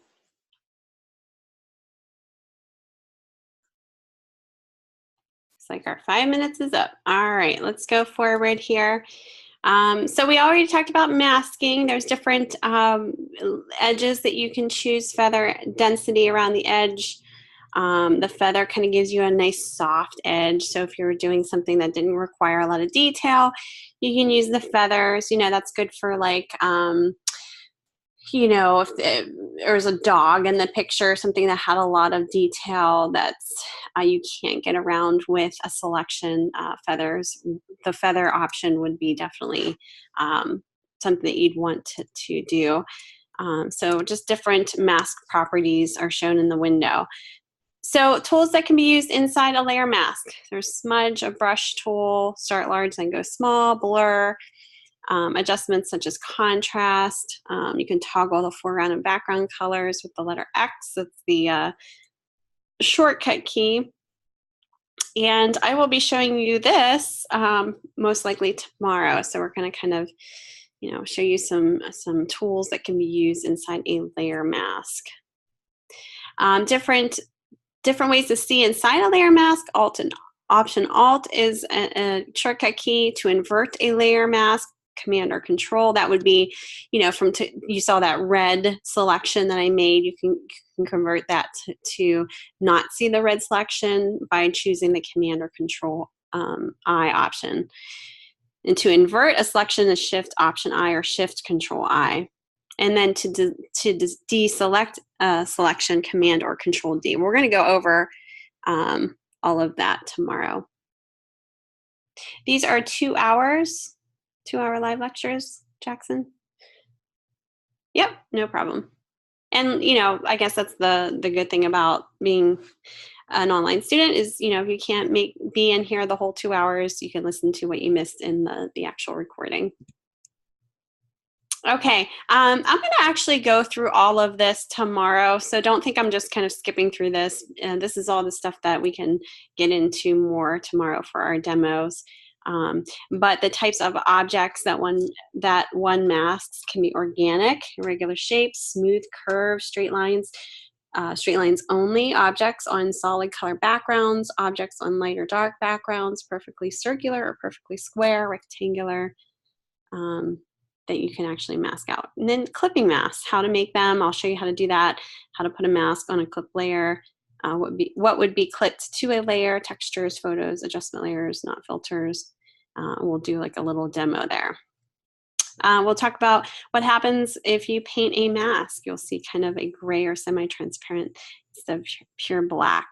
S1: It's like our 5 minutes is up. All right, let's go forward here. So we already talked about masking. There's different edges that you can choose, feather density around the edge. The feather kind of gives you a nice soft edge. So if you're doing something that didn't require a lot of detail, you can use the feathers. You know, that's good for like, you know, if there was a dog in the picture, something that had a lot of detail that's you can't get around with a selection feathers. The feather option would be definitely something that you'd want to do. So just different mask properties are shown in the window. So tools that can be used inside a layer mask. There's smudge, a brush tool, start large, then go small, blur, adjustments such as contrast. You can toggle the foreground and background colors with the letter X. That's the shortcut key. And I will be showing you this most likely tomorrow. So we're going to kind of, you know, show you some tools that can be used inside a layer mask. Different ways to see inside a layer mask. Option Alt is a shortcut key to invert a layer mask. Command or Control, that would be, you know, you saw that red selection that I made. You can convert that to not see the red selection by choosing the Command or Control I option. And to invert a selection is Shift Option I or Shift Control I. And then to deselect a selection, Command or Control D. We're going to go over all of that tomorrow. These are 2 hours. 2-hour live lectures, Jackson? Yep, no problem. And, you know, I guess that's the good thing about being an online student is, you know, if you can't be in here the whole 2 hours, you can listen to what you missed in the actual recording. Okay, I'm going to actually go through all of this tomorrow, so don't think I'm just kind of skipping through this. And this is all the stuff that we can get into more tomorrow for our demos. But the types of objects that one masks can be organic, irregular shapes, smooth curves, straight lines only, objects on solid color backgrounds, objects on light or dark backgrounds, perfectly circular or perfectly square, rectangular, that you can actually mask out. And then clipping masks, how to make them. I'll show you how to do that, how to put a mask on a clip layer, what would be clipped to a layer, textures, photos, adjustment layers, not filters. We'll do like a little demo there. We'll talk about what happens if you paint a mask. You'll see kind of a gray or semi-transparent instead of pure black.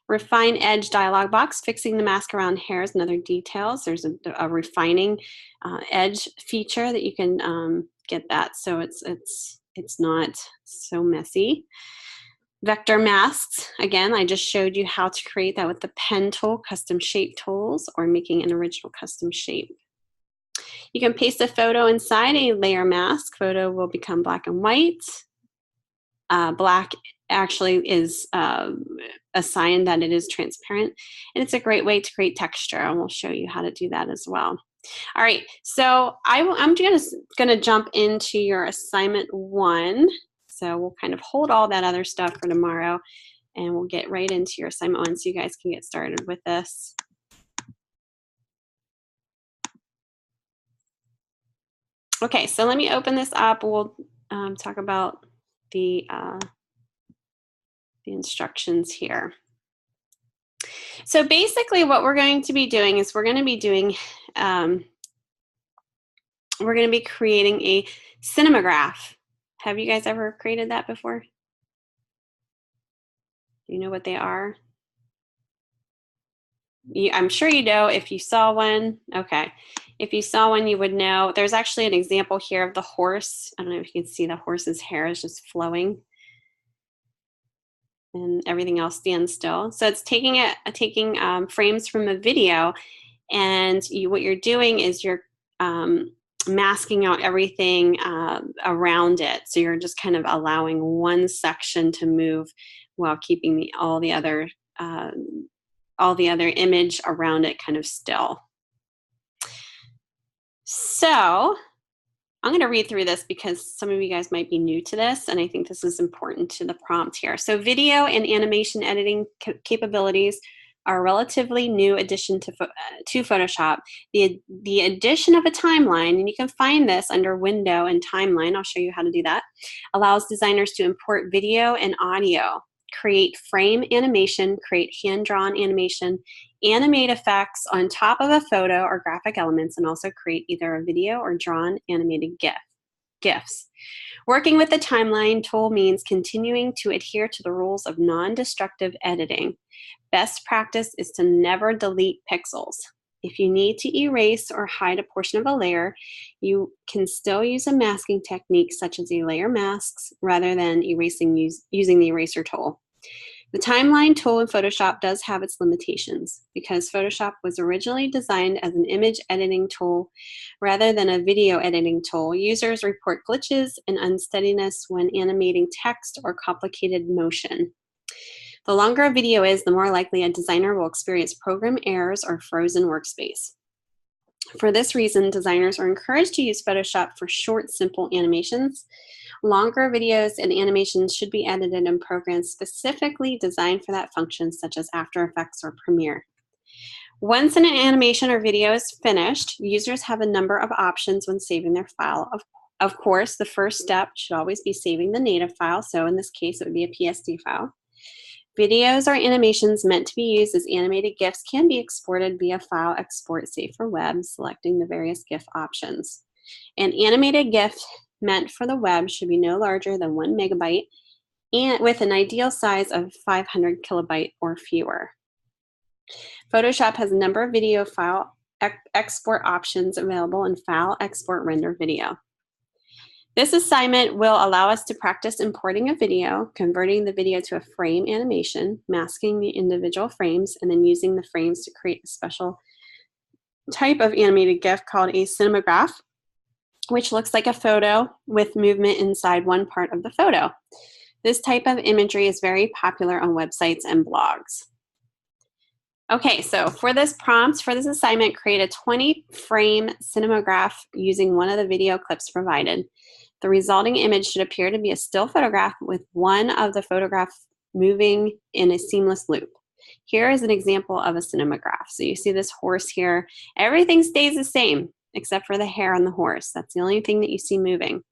S1: Refine edge dialog box, fixing the mask around hairs and other details. There's a refining edge feature that you can get that so it's not so messy. Vector masks, again, I just showed you how to create that with the pen tool, custom shape tools, or making an original custom shape. You can paste a photo inside a layer mask. Photo will become black and white. Black actually is a sign that it is transparent, and it's a great way to create texture, and we'll show you how to do that as well. All right, so I'm just gonna jump into your assignment 1. So we'll kind of hold all that other stuff for tomorrow, and we'll get right into your assignment 1 so you guys can get started with this. Okay, so let me open this up. We'll talk about the instructions here. So basically what we're going to be doing is we're going to be creating a cinematograph. Have you guys ever created that before? Do you know what they are? I'm sure you know if you saw one. Okay. If you saw one, you would know. There's actually an example here of the horse. I don't know if you can see the horse's hair is just flowing. And everything else stands still. So it's taking frames from a video, and what you're doing is you're masking out everything around it. So you're just kind of allowing one section to move while keeping all the other image around it kind of still. So I'm I'm going to read through this because some of you guys might be new to this, and I think this is important to the prompt here. So video and animation editing capabilities are a relatively new addition to Photoshop. The addition of a timeline, and you can find this under Window and Timeline, I'll show you how to do that, allows designers to import video and audio, create frame animation, create hand-drawn animation, animate effects on top of a photo or graphic elements, and also create either a video or drawn animated GIFs. Working with the timeline tool means continuing to adhere to the rules of non-destructive editing. Best practice is to never delete pixels. If you need to erase or hide a portion of a layer, you can still use a masking technique such as a layer masks rather than erasing using the eraser tool. The timeline tool in Photoshop does have its limitations because Photoshop was originally designed as an image editing tool rather than a video editing tool. Users report glitches and unsteadiness when animating text or complicated motion. The longer a video is, the more likely a designer will experience program errors or frozen workspace. For this reason, designers are encouraged to use Photoshop for short, simple animations. Longer videos and animations should be edited in programs specifically designed for that function, such as After Effects or Premiere. Once an animation or video is finished, users have a number of options when saving their file. Of course, the first step should always be saving the native file, so in this case, it would be a PSD file. Videos or animations meant to be used as animated GIFs can be exported via File Export Save for Web, selecting the various GIF options. An animated GIF meant for the web should be no larger than 1 megabyte and with an ideal size of 500 kilobyte or fewer. Photoshop has a number of video file export options available in File Export Render Video. This assignment will allow us to practice importing a video, converting the video to a frame animation, masking the individual frames, and then using the frames to create a special type of animated GIF called a cinematograph, which looks like a photo with movement inside one part of the photo. This type of imagery is very popular on websites and blogs. Okay, so for this prompt, for this assignment, create a 20-frame cinematograph using one of the video clips provided. The resulting image should appear to be a still photograph with one of the photographs moving in a seamless loop. Here is an example of a cinematograph. So you see this horse here. Everything stays the same except for the hair on the horse. That's the only thing that you see moving.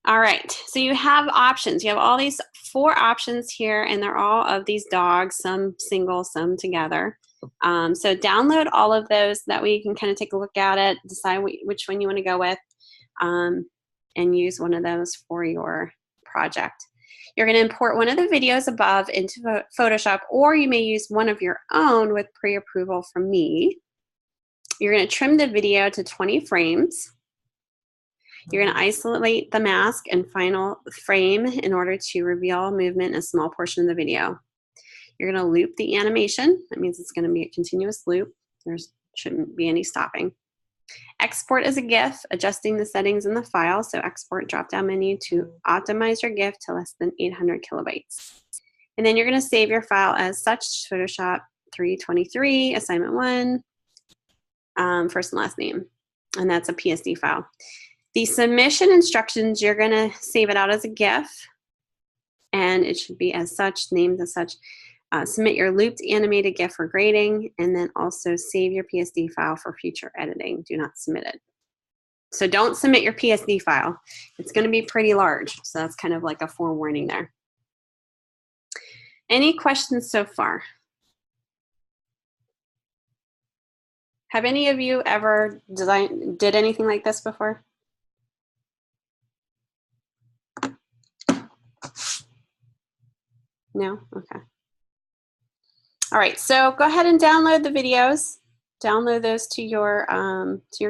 S1: All right, so you have options. You have all these 4 options here, and they're all of these dogs, some single, some together. So download all of those. That way you can kind of take a look at it, decide which one you want to go with, and use one of those for your project. You're going to import one of the videos above into Photoshop, or you may use one of your own with pre-approval from me. You're going to trim the video to 20 frames. You're going to isolate the mask and final frame in order to reveal movement in a small portion of the video. You're going to loop the animation. That means it's going to be a continuous loop. There shouldn't be any stopping. Export as a GIF, adjusting the settings in the file. So export drop-down menu to optimize your GIF to less than 800 kilobytes. And then you're going to save your file as such, Photoshop 323, assignment 1, first and last name. And that's a PSD file. The submission instructions, you're going to save it out as a GIF, and it should be as such, named as such. Submit your looped animated GIF for grading, and then also save your PSD file for future editing. Do not submit it. So don't submit your PSD file. It's going to be pretty large, so that's kind of like a forewarning there. Any questions so far? Have any of you ever did anything like this before? No? Okay. All right, so go ahead and download the videos. Download those to your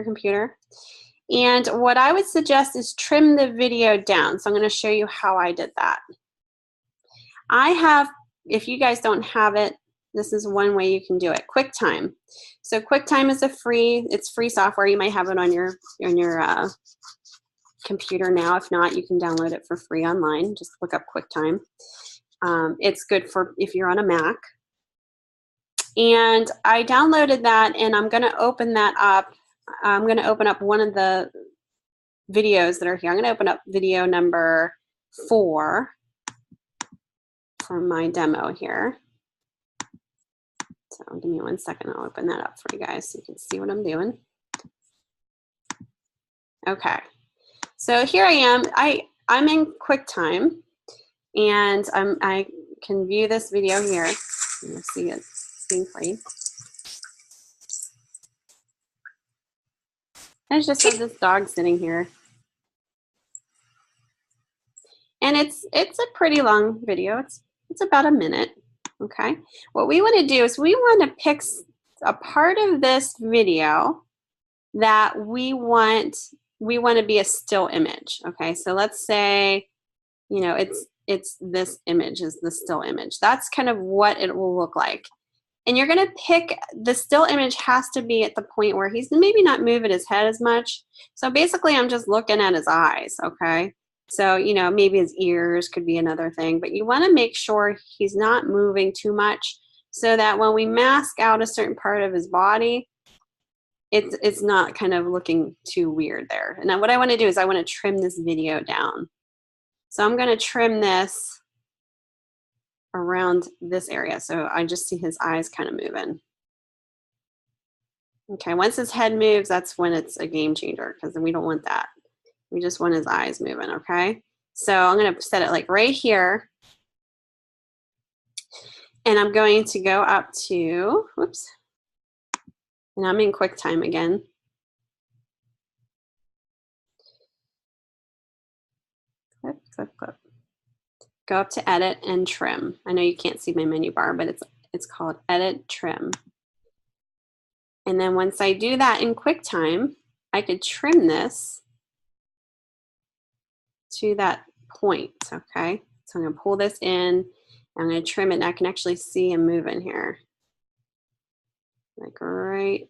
S1: computer. And what I would suggest is trim the video down. So I'm going to show you how I did that. I have, if you guys don't have it, this is one way you can do it. QuickTime. So QuickTime is it's free software. You might have it on your computer now. If not, you can download it for free online. Just look up QuickTime. It's good for if you're on a Mac. And I downloaded that, and I'm going to open that up. I'm going to open up one of the videos that are here. I'm going to open up video number 4 for my demo here. So give me 1 second. I'll open that up for you guys so you can see what I'm doing. Okay. So here I am. I'm in QuickTime, and I can view this video here. You'll see it being played. I just have this dog sitting here. And it's a pretty long video. It's about a minute. Okay. What we want to do is we want to pick a part of this video that we want to be a still image. Okay. So let's say, you know, it's this image is the still image. That's kind of what it will look like. And you're going to pick, the still image has to be at the point where he's maybe not moving his head as much. So basically I'm just looking at his eyes, okay? So, you know, maybe his ears could be another thing, but you want to make sure he's not moving too much so that when we mask out a certain part of his body, it's not kind of looking too weird there. And then what I want to do is I want to trim this video down. So I'm going to trim this around this area. So I just see his eyes kind of moving. Okay, once his head moves, that's when it's a game changer, because we don't want that. We just want his eyes moving, okay? So I'm going to set it like right here. And I'm going to go up to, whoops, and I'm in QuickTime again. Clip, clip, clip. Go up to edit and trim. I know you can't see my menu bar, but it's called edit trim. And then once I do that in QuickTime, I could trim this to that point, okay? So I'm gonna pull this in, I'm gonna trim it, and I can actually see him moving here. Like right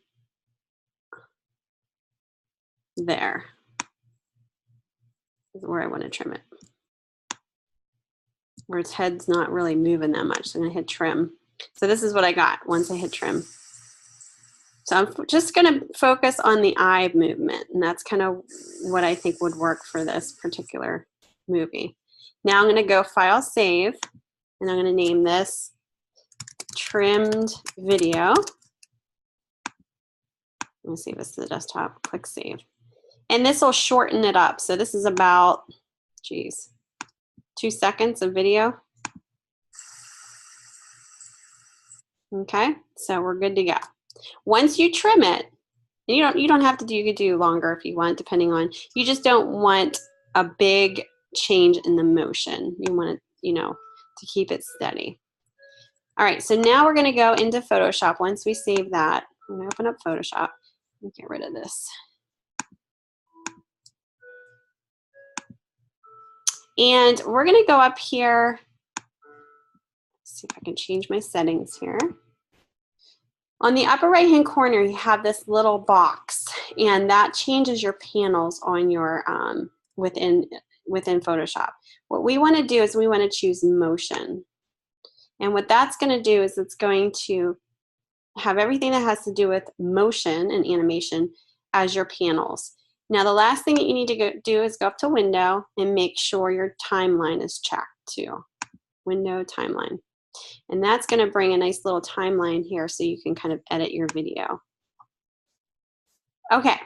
S1: there is where I wanna trim it. Where its head's not really moving that much. So I'm gonna hit trim. So this is what I got once I hit trim. So I'm just gonna focus on the eye movement, and that's kind of what I think would work for this particular movie. Now I'm gonna go File, Save, and I'm gonna name this Trimmed Video. Let me save this to the desktop, click Save. And this will shorten it up. So this is about, geez, 2 seconds of video. Okay, so we're good to go. Once you trim it, and you don't have to do, you could do longer if you want, depending on, you just don't want a big change in the motion. You want it, you know, to keep it steady. All right, so now we're gonna go into Photoshop. Once we save that, I'm gonna open up Photoshop. Let me get rid of this. And we're gonna go up here. Let's see if I can change my settings here. On the upper right-hand corner, you have this little box, and that changes your panels on your within Photoshop. What we want to do is we want to choose motion, and what that's going to do is it's going to have everything that has to do with motion and animation as your panels. Now, the last thing that you need to do is go up to Window and make sure your timeline is checked too. Window, timeline. And that's going to bring a nice little timeline here so you can kind of edit your video. Okay.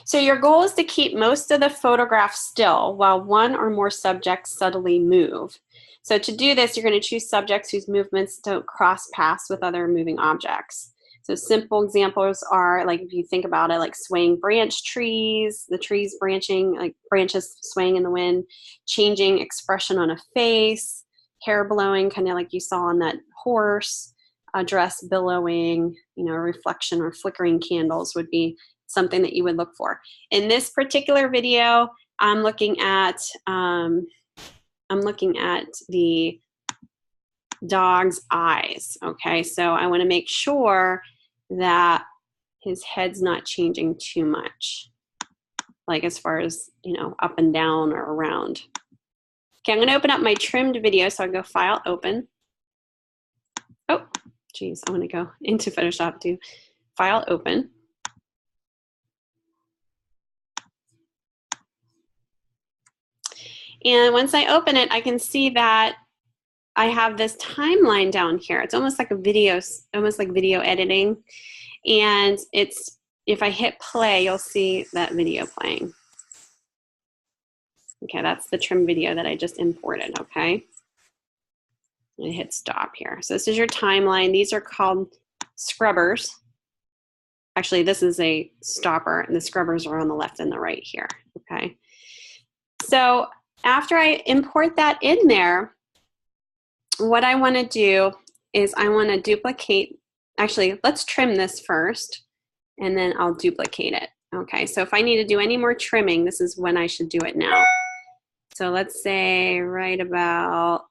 S1: So your goal is to keep most of the photograph still while one or more subjects subtly move. So to do this, you're going to choose subjects whose movements don't cross paths with other moving objects. So simple examples are, like if you think about it, like swaying branch trees, the trees branching, like branches swaying in the wind, changing expression on a face, hair blowing, kind of like you saw on that horse, a dress billowing, you know, a reflection or flickering candles would be something that you would look for. In this particular video, I'm looking at the dog's eyes. Okay, so I want to make sure that his head's not changing too much, like as far as, you know, up and down or around. Okay, I'm going to open up my trimmed video, so I'll go File, Open. Oh, geez, I want to go into Photoshop, do File, Open. And once I open it, I can see that I have this timeline down here. It's almost like a video, almost like video editing. And it's, if I hit play, you'll see that video playing. Okay, that's the trim video that I just imported, okay? And hit stop here. So this is your timeline. These are called scrubbers. Actually, this is a stopper, and the scrubbers are on the left and the right here, okay? So after I import that in there, what I want to do is I want to duplicate, actually, let's trim this first, and then I'll duplicate it. Okay, so if I need to do any more trimming, this is when I should do it now. So let's say right about,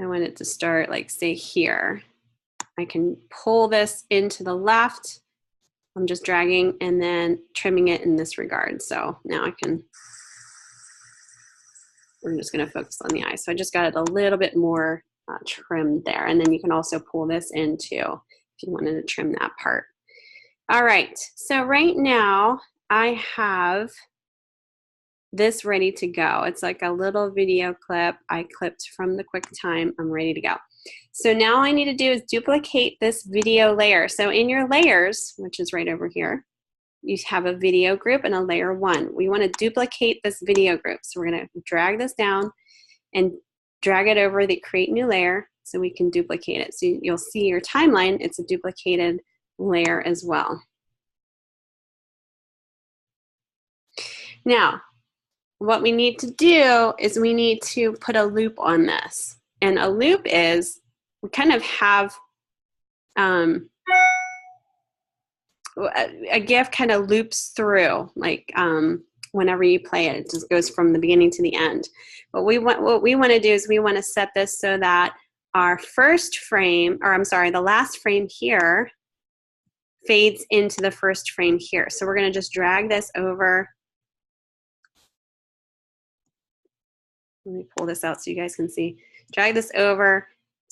S1: I want it to start like say here. I can pull this into the left. I'm just dragging and then trimming it in this regard. So now I can, we're just gonna focus on the eye. So I just got it a little bit more trimmed there. And then you can also pull this in too if you wanted to trim that part. All right, so right now I have this ready to go. It's like a little video clip I clipped from the QuickTime. I'm ready to go. So now all I need to do is duplicate this video layer. So in your layers, which is right over here, you have a video group and a layer 1. We want to duplicate this video group. So we're going to drag this down and drag it over the create new layer so we can duplicate it. So you'll see your timeline, it's a duplicated layer as well. Now, what we need to do is we need to put a loop on this. And a loop is, we kind of have a GIF kind of loops through, like whenever you play it, it just goes from the beginning to the end. What we want to do is we want to set this so that our first frame, or I'm sorry, the last frame here fades into the first frame here. So we're going to just drag this over. Let me pull this out so you guys can see. Drag this over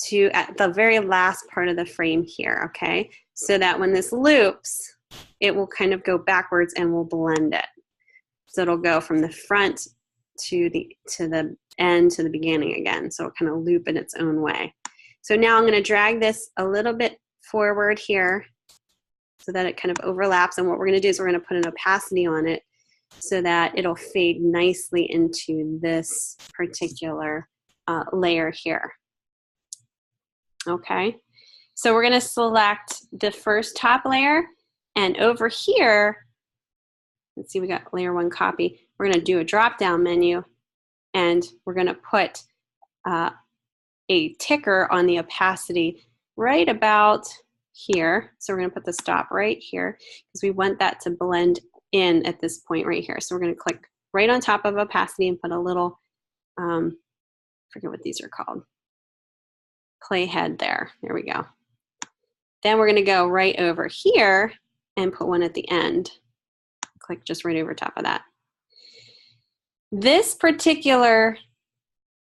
S1: to at the very last part of the frame here, okay? So that when this loops, it will kind of go backwards and we'll blend it. So it'll go from the front to the end to the beginning again. So it'll kind of loop in its own way. So now I'm going to drag this a little bit forward here so that it kind of overlaps. And what we're going to do is we're going to put an opacity on it so that it'll fade nicely into this particular layer here. Okay, so we're going to select the first top layer, and over here, let's see, we got layer 1 copy. We're going to do a drop down menu, and we're going to put a ticker on the opacity right about here. So we're going to put the stop right here because we want that to blend in at this point right here. So we're going to click right on top of opacity and put a little, forget what these are called, playhead there. There we go. Then we're going to go right over here and put one at the end. Click just right over top of that. This particular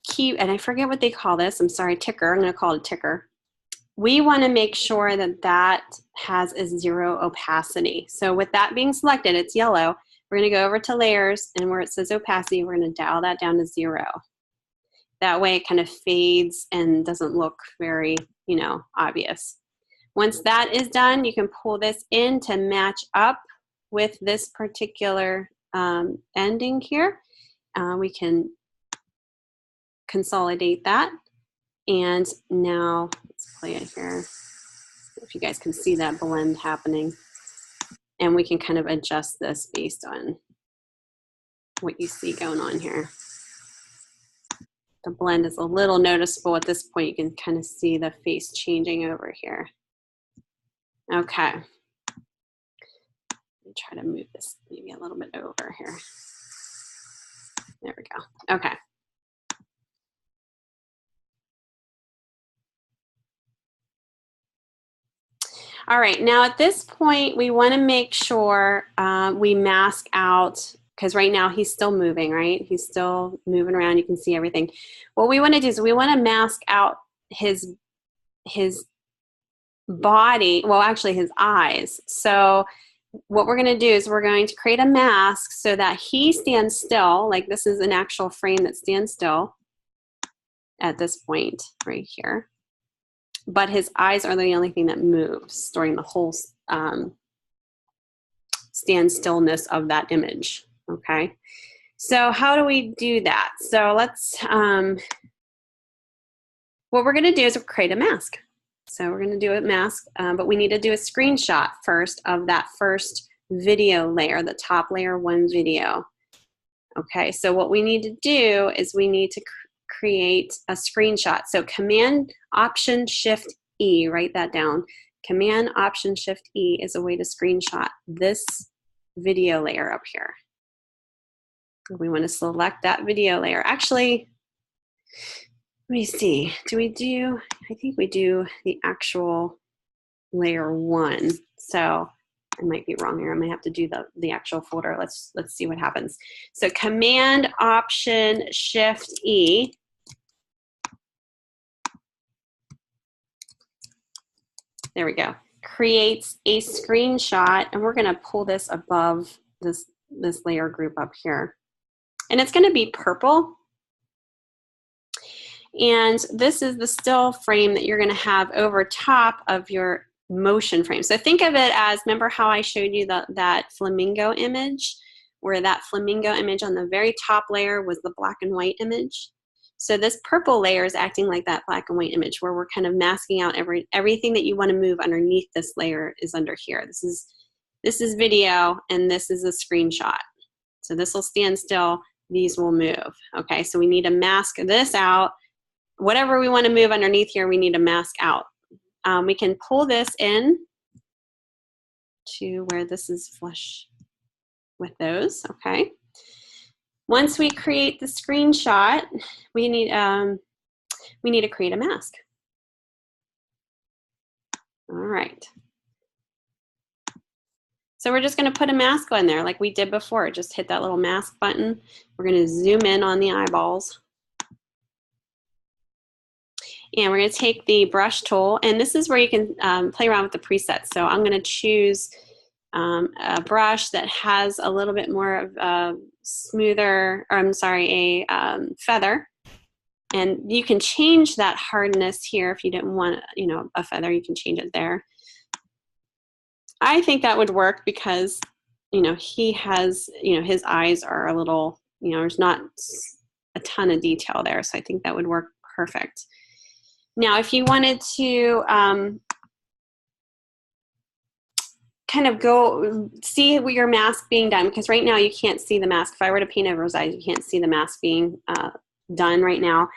S1: key, and I forget what they call this, I'm sorry, ticker, I'm going to call it a ticker. We want to make sure that that has a 0 opacity. So with that being selected, it's yellow. We're going to go over to layers, and where it says opacity, we're going to dial that down to 0. That way it kind of fades and doesn't look very, you know, obvious. Once that is done, you can pull this in to match up with this particular ending here. We can consolidate that. And now let's play it here. If you guys can see that blend happening. And we can kind of adjust this based on what you see going on here. The blend is a little noticeable at this point. You can kind of see the face changing over here. Okay. Let me try to move this maybe a little bit over here. There we go. Okay. All right, now at this point, we want to make sure we mask out, because right now he's still moving, right? He's still moving around. You can see everything. What we want to do is we want to mask out his body, well, actually his eyes. So what we're going to do is we're going to create a mask so that he stands still, like this is an actual frame that stands still at this point right here. But his eyes are the only thing that moves during the whole stand stillness of that image, okay? So how do we do that? So let's, what we're gonna do is create a mask. So we're gonna do a mask, but we need to do a screenshot first of that first video layer, the top layer 1 video. Okay, so what we need to do is we need to create a screenshot. So Command Option Shift E, write that down. Command Option Shift E is a way to screenshot this video layer up here. We want to select that video layer. Actually, let me see. Do we do, I think we do the actual layer 1. So I might be wrong here. I might have to do the actual folder. Let's see what happens. So Command Option Shift E. There we go. Creates a screenshot, and we're going to pull this above this layer group up here. And it's going to be purple. And this is the still frame that you're going to have over top of your motion frame. So think of it as, remember how I showed you that flamingo image, where that flamingo image on the very top layer was the black and white image? So this purple layer is acting like that black and white image, where we're kind of masking out everything that you want to move underneath this layer is under here. This is video, and this is a screenshot. So this will stand still, these will move. Okay, so we need to mask this out. Whatever we want to move underneath here, we need to mask out. We can pull this in to where this is flush with those, okay? Once we create the screenshot, we need to create a mask. All right. So we're just going to put a mask on there like we did before. Just hit that little mask button. We're going to zoom in on the eyeballs. And we're going to take the brush tool, and this is where you can play around with the presets. So I'm going to choose a brush that has a little bit more of a smoother, or I'm sorry, a feather. And you can change that hardness here if you didn't want, you know, a feather, you can change it there. I think that would work because, you know, he has, you know, his eyes are a little, you know, there's not a ton of detail there. So I think that would work perfect. Now, if you wanted to kind of go see your mask being done, because right now you can't see the mask. If I were to paint over his eyes, you can't see the mask being done right now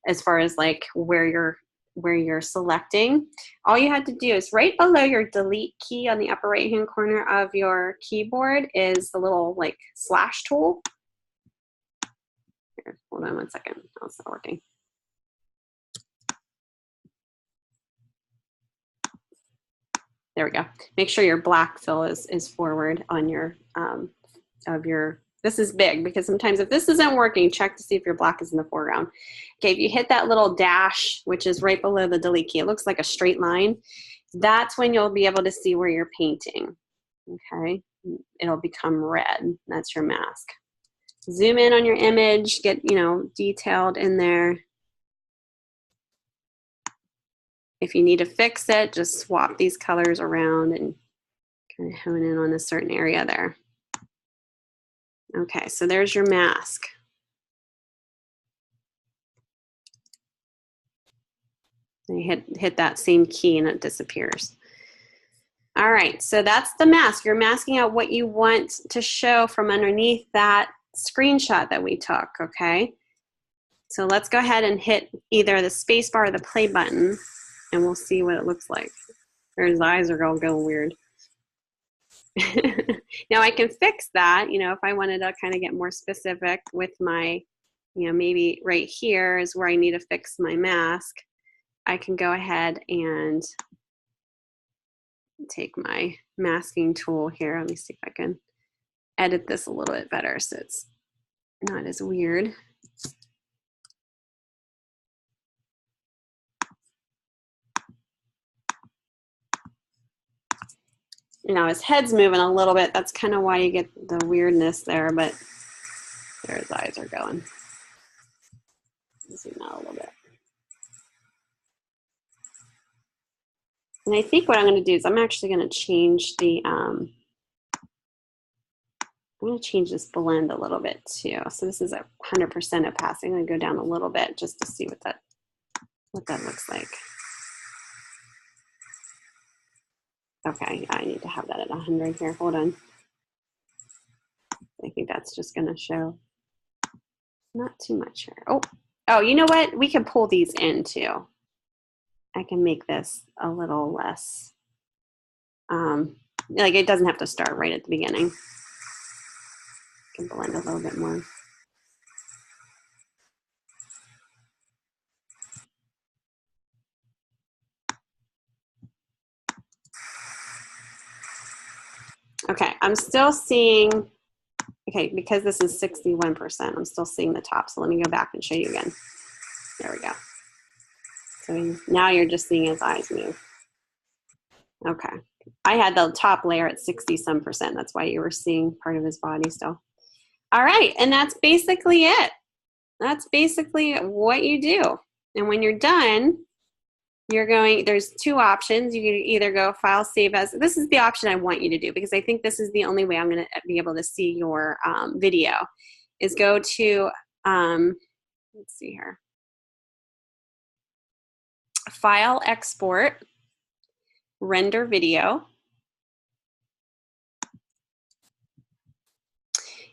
S1: as far as like where you're selecting. All you have to do is right below your delete key on the upper right hand corner of your keyboard is the little like slash tool. Here, hold on one second. Oh, it's not working. There we go. Make sure your black fill is forward on your, this is big because sometimes if this isn't working, check to see if your black is in the foreground. Okay, if you hit that little dash, which is right below the delete key, it looks like a straight line. That's when you'll be able to see where you're painting, okay? It'll become red, that's your mask. Zoom in on your image, get, you know, detailed in there. If you need to fix it, just swap these colors around and kind of hone in on a certain area there. Okay, so there's your mask. And you hit that same key and it disappears. All right, so that's the mask. You're masking out what you want to show from underneath that screenshot that we took, okay? So let's go ahead and hit either the space bar or the play button, and we'll see what it looks like. His eyes are all going weird. Now I can fix that, you know, if I wanted to kind of get more specific with my, you know, maybe right here is where I need to fix my mask. I can go ahead and take my masking tool here. Let me see if I can edit this a little bit better so it's not as weird. You know, his head's moving a little bit. That's kind of why you get the weirdness there, but there his eyes are going. Zoom out a little bit. And I think what I'm going to do is I'm actually going to change the, I'm going to change this blend a little bit too. So this is 100% opacity. I'm going to go down a little bit just to see what that looks like. Okay, I need to have that at 100 here. Hold on. I think that's just going to show not too much here. Oh, you know what? We can pull these in too. I can make this a little less, like it doesn't have to start right at the beginning. I can blend a little bit more. Okay, I'm still seeing, okay, because this is 61%, I'm still seeing the top. So let me go back and show you again. There we go. So now you're just seeing his eyes move. Okay, I had the top layer at 60-some%. That's why you were seeing part of his body still. All right, and that's basically it. That's basically what you do. And when you're done, there's two options. You can either go file, save as. This is the option I want you to do because I think this is the only way I'm going to be able to see your video, is go to, let's see here, File, Export, Render Video.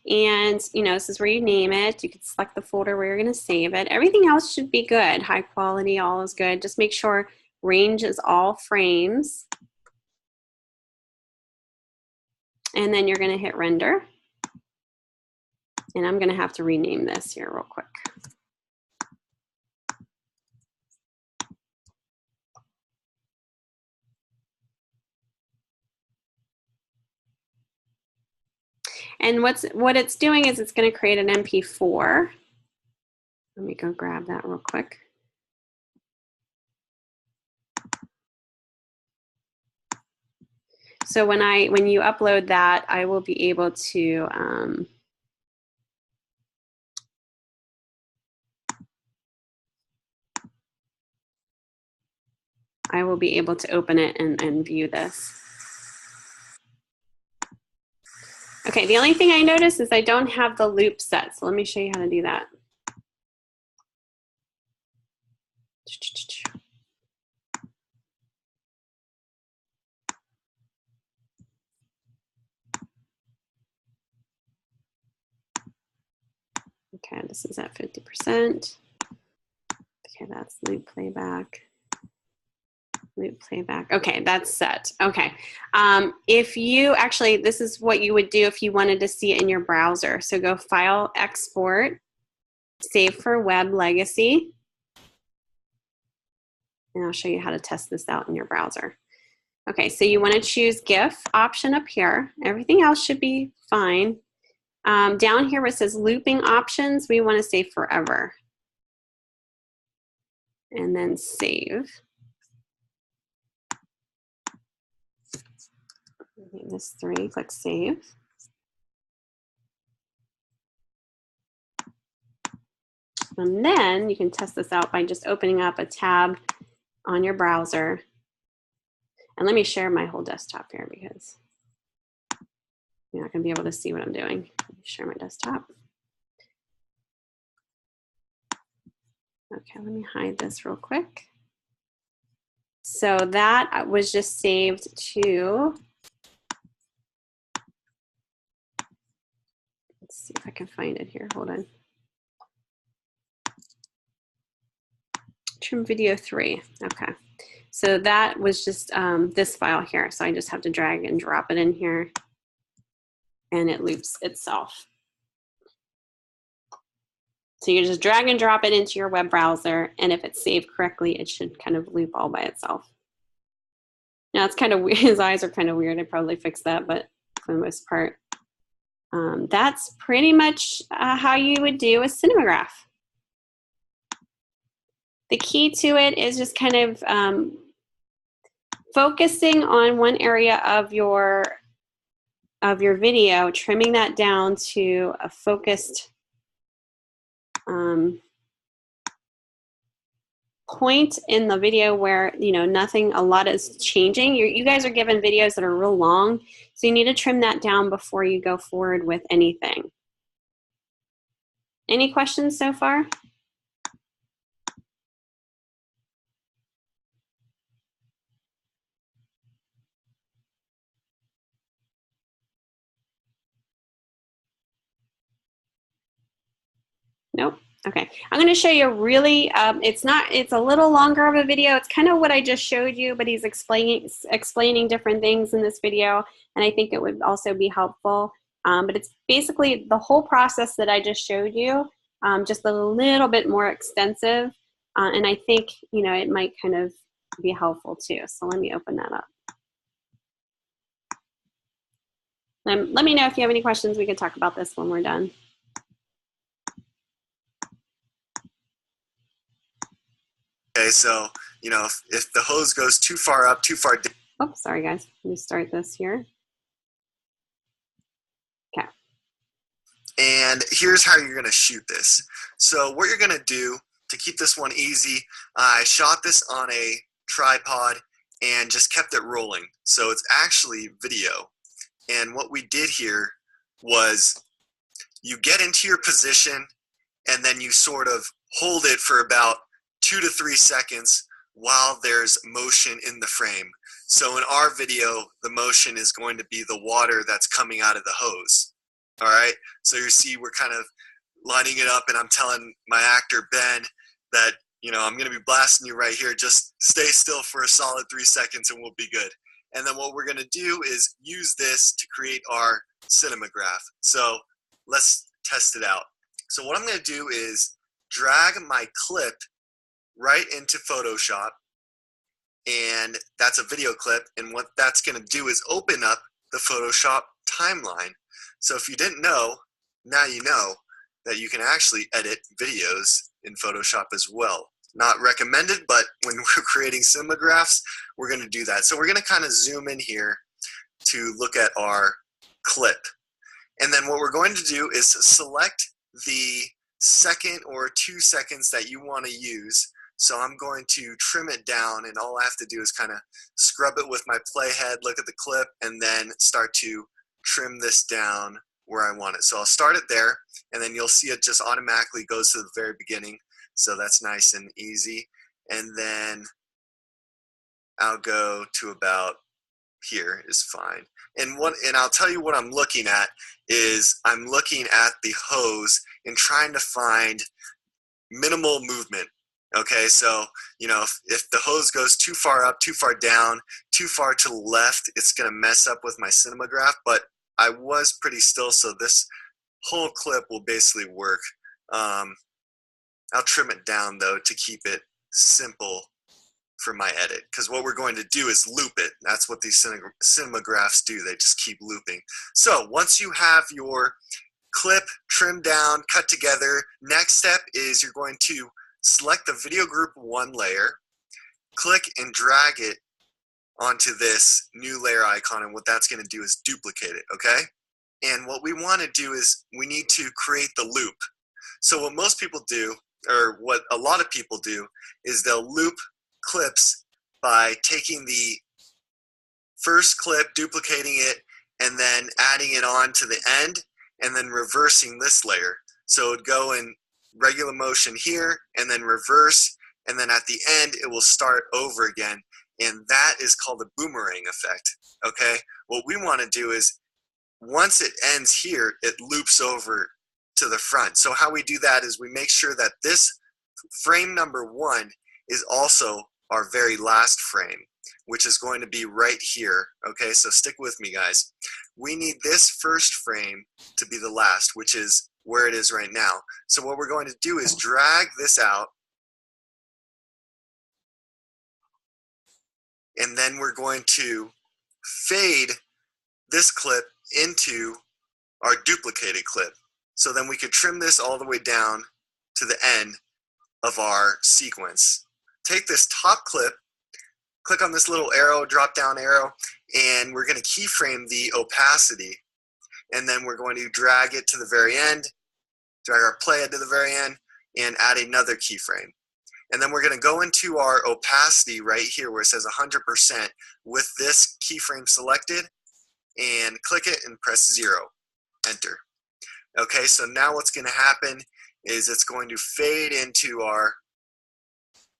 S1: And, you know, this is where you name it. You can select the folder where you're going to save it. Everything else should be good. High quality, all is good. Just make sure range is all frames. And then you're going to hit render. And I'm going to have to rename this here real quick. And what it's doing is it's going to create an MP4. Let me go grab that real quick. So when you upload that, I will be able to open it and view this. Okay, the only thing I noticed is I don't have the loop set, so let me show you how to do that. Okay, this is at 50%. Okay, that's loop playback. Loop playback. Okay, that's set. Okay. If you actually, this is what you would do if you wanted to see it in your browser. So go File, Export, Save for Web Legacy. And I'll show you how to test this out in your browser. Okay, so you want to choose GIF option up here. Everything else should be fine. Down here where it says looping options, we want to say forever. And then save. This 3, click save. And then you can test this out by just opening up a tab on your browser. And let me share my whole desktop here because you're not going to be able to see what I'm doing. Let me share my desktop. Okay, let me hide this real quick. So that was just saved to, let's see if I can find it here. Hold on. Trim video 3. Okay. So that was just this file here. So I just have to drag and drop it in here and it loops itself. So you just drag and drop it into your web browser, and if it's saved correctly, it should kind of loop all by itself. Now it's kind of weird. His eyes are kind of weird. I probably fixed that, but for the most part, that's pretty much how you would do a cinematograph. The key to it is just kind of focusing on one area of your video, trimming that down to a focused point in the video where nothing, a lot is changing. You guys are given videos that are real long, so you need to trim that down before you go forward with anything. Any questions so far? Nope. Okay, I'm going to show you really, it's a little longer of a video. It's kind of what I just showed you, but he's explaining different things in this video, and I think it would also be helpful. But it's basically the whole process that I just showed you, just a little bit more extensive, and I think it might kind of be helpful too. So let me open that up. Let me know if you have any questions. We can talk about this when we're done.
S2: Okay, so, if the hose goes too far up, too far down.
S1: Oh, sorry guys. Let me start this here. Okay.
S2: And here's how you're going to shoot this. So what you're going to do to keep this one easy, I shot this on a tripod and just kept it rolling. So it's actually video. And what we did here was you get into your position and then you sort of hold it for about 2 to 3 seconds while there's motion in the frame. So in our video, the motion is going to be the water that's coming out of the hose. All right, so you see we're kind of lining it up, and I'm telling my actor Ben that I'm going to be blasting you right here. Just stay still for a solid 3 seconds and we'll be good. And then what we're going to do is use this to create our cinematograph. So let's test it out. So what I'm going to do is drag my clip right into Photoshop, and that's a video clip, and what that's going to do is open up the Photoshop timeline. So if you didn't know, now you know that you can actually edit videos in Photoshop as well. Not recommended, but when we're creating cinemagraphs, we're going to do that. So we're going to kind of zoom in here to look at our clip. And then what we're going to do is select the second or 2 seconds that you want to use. So I'm going to trim it down, and all I have to do is kind of scrub it with my playhead, look at the clip, and then start to trim this down where I want it. So I'll start it there, and then you'll see it just automatically goes to the very beginning. So that's nice and easy. And then I'll go to about here is fine. And I'll tell you what I'm looking at is I'm looking at the hose and trying to find minimal movement. Okay, so if the hose goes too far up, too far down, too far to the left, it's gonna mess up with my cinematograph. But I was pretty still, so this whole clip will basically work. I'll trim it down though to keep it simple for my edit, because what we're going to do is loop it. That's what these cinemagraphs do. They just keep looping. So once you have your clip trimmed down, cut together, next step is you're going to select the video group 1 layer, click and drag it onto this new layer icon, and what that's going to do is duplicate it, okay? And what we want to do is we need to create the loop. So what most people do, or what a lot of people do, is they'll loop clips by taking the first clip, duplicating it, and then adding it on to the end, and then reversing this layer. So it would go in regular motion here, and then reverse, and then at the end it will start over again, and that is called the boomerang effect. Okay, what we want to do is once it ends here, it loops over to the front. So how we do that is we make sure that this frame number 1 is also our very last frame, which is going to be right here. Okay, so stick with me, guys. We need this first frame to be the last, which is where it is right now. So what we're going to do is drag this out, and then we're going to fade this clip into our duplicated clip. So then we could trim this all the way down to the end of our sequence. Take this top clip, click on this little arrow, drop down arrow, and we're going to keyframe the opacity. And then we're going to drag it to the very end, drag our playhead to the very end, and add another keyframe. And then we're going to go into our opacity right here where it says 100% with this keyframe selected, and click it and press 0, enter. Okay, so now what's going to happen is it's going to fade into our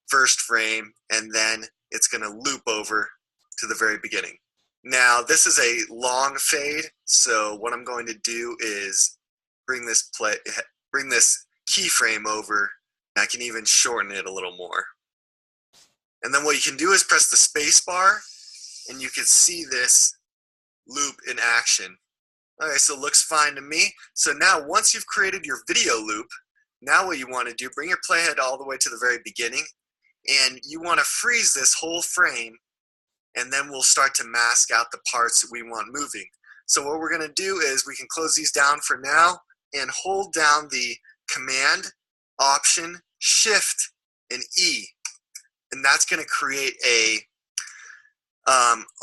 S2: first frame, and then it's going to loop over to the very beginning. Now this is a long fade, so what I'm going to do is bring this keyframe over. I can even shorten it a little more. And then what you can do is press the space bar, and you can see this loop in action. Okay, so it looks fine to me. So now once you've created your video loop, now what you want to do, bring your playhead all the way to the very beginning, and you want to freeze this whole frame, and then we'll start to mask out the parts that we want moving. So what we're going to do is we can close these down for now and hold down the Command, Option, Shift, and E. And that's going to create a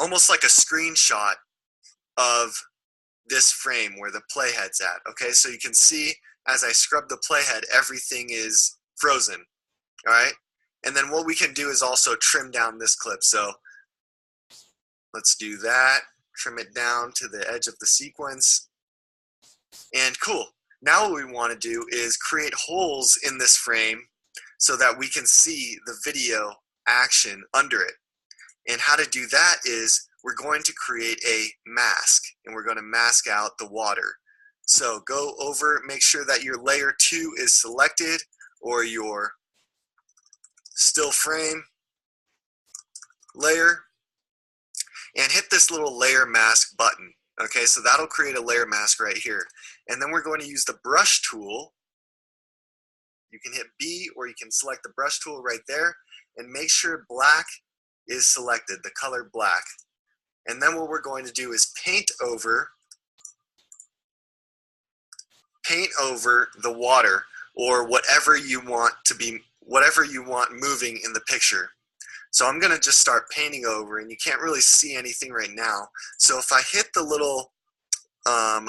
S2: almost like a screenshot of this frame where the playhead's at. Okay, so you can see as I scrub the playhead, everything is frozen. All right, and then what we can do is also trim down this clip. So let's do that. Trim it down to the edge of the sequence. And cool. Now what we want to do is create holes in this frame so that we can see the video action under it. And how to do that is we're going to create a mask, and we're going to mask out the water. So go over, make sure that your layer 2 is selected, or your still frame layer, and hit this little layer mask button. Okay, so that'll create a layer mask right here. And then we're going to use the brush tool. You can hit B, or you can select the brush tool right there, and make sure black is selected, the color black. And then what we're going to do is paint over the water, or whatever you want moving in the picture. So I'm going to just start painting over, and you can't really see anything right now. So if I hit the little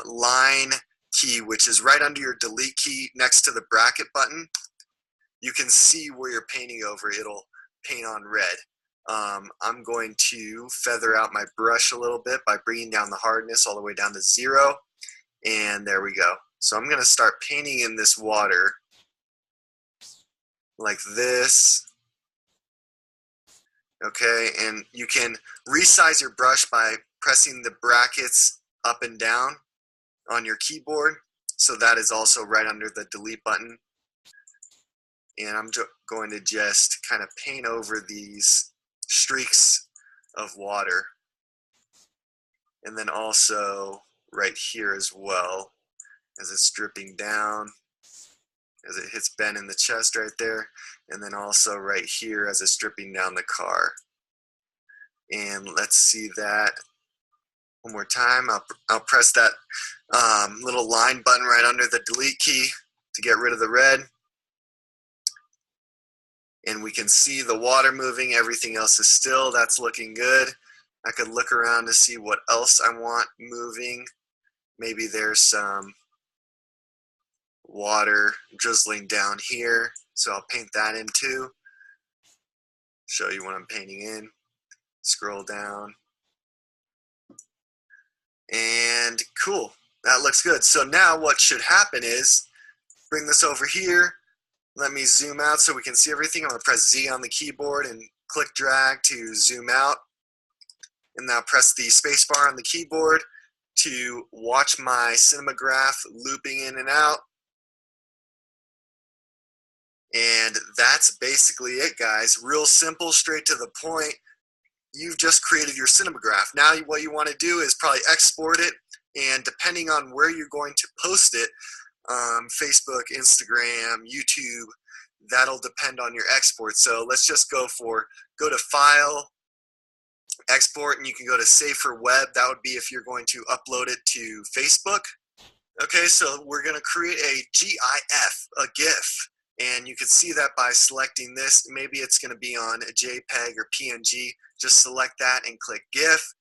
S2: line key, which is right under your delete key next to the bracket button, you can see where you're painting over. It'll paint on red. I'm going to feather out my brush a little bit by bringing down the hardness all the way down to 0. And there we go. So I'm going to start painting in this water like this. Okay, and you can resize your brush by pressing the brackets up and down on your keyboard. So that is also right under the delete button. And I'm going to just kind of paint over these streaks of water. And then also right here as well, as it's dripping down, as it hits Ben in the chest right there. And then also right here as it's dripping down the car. And let's see that one more time. I'll press that little line button right under the delete key to get rid of the red. And we can see the water moving. Everything else is still. That's looking good. I could look around to see what else I want moving. Maybe there's some water drizzling down here, so I'll paint that in too. Show you what I'm painting in. Scroll down. And cool. That looks good. So now what should happen is, bring this over here. Let me zoom out so we can see everything. I'm going to press Z on the keyboard and click drag to zoom out. And now press the spacebar on the keyboard to watch my cinemagraph looping in and out. And that's basically it, guys. Real simple, straight to the point. You've just created your cinemagraph. Now what you want to do is probably export it, and depending on where you're going to post it, Facebook, Instagram, YouTube, that'll depend on your export. So let's just go to File, Export, and you can go to Save for Web. That would be if you're going to upload it to Facebook. Okay, so we're going to create a GIF, a GIF. And you can see that by selecting this. Maybe it's going to be on a JPEG or PNG. Just select that and click GIF.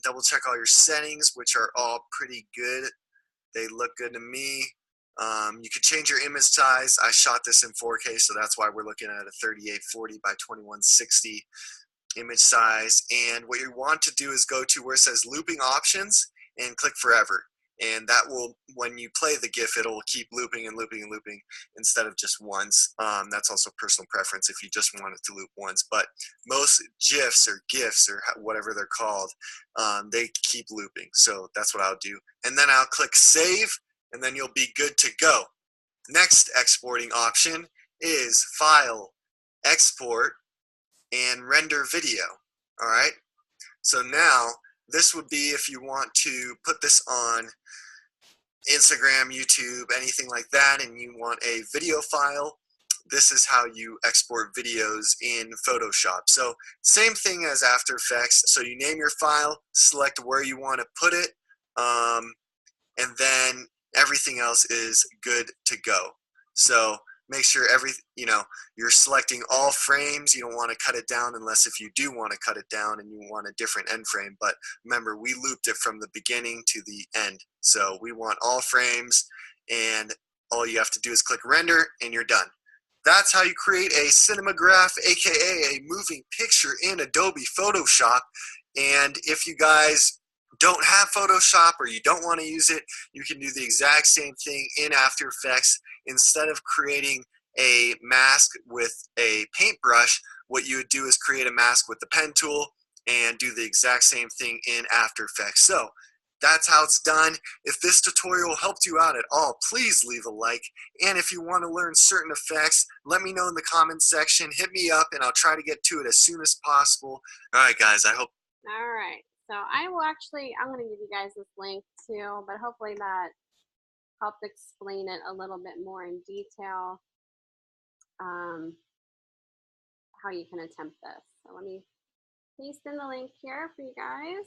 S2: Double check all your settings, which are all pretty good. They look good to me. You can change your image size. I shot this in 4K, so that's why we're looking at a 3840 by 2160 image size. And what you want to do is go to where it says looping options and click forever. And that will, when you play the GIF, it'll keep looping and looping and looping instead of just once. That's also personal preference if you just want it to loop once. But most GIFs or GIFs or whatever they're called, they keep looping. So that's what I'll do. And then I'll click save, and then you'll be good to go. Next exporting option is File, Export, and Render Video. All right. So now this would be if you want to put this on Instagram, YouTube, anything like that, and you want a video file. This is how you export videos in Photoshop. So same thing as After Effects. So you name your file, select where you want to put it, and then everything else is good to go. So make sure you're selecting all frames. You don't want to cut it down unless if you do want to cut it down and you want a different end frame. But remember, we looped it from the beginning to the end. So we want all frames, and all you have to do is click render and you're done. That's how you create a cinematograph, aka a moving picture in Adobe Photoshop. And if you guys don't have Photoshop or you don't want to use it, you can do the exact same thing in After Effects. Instead of creating a mask with a paintbrush, what you would do is create a mask with the pen tool and do the exact same thing in After Effects. So that's how it's done. If this tutorial helped you out at all, please leave a like. And if you want to learn certain effects, let me know in the comments section. Hit me up and I'll try to get to it as soon as possible. All right, guys, I hope.
S1: All right. So I'm going to give you guys this link too, but hopefully that helped explain it a little bit more in detail, how you can attempt this. So let me paste in the link here for you guys.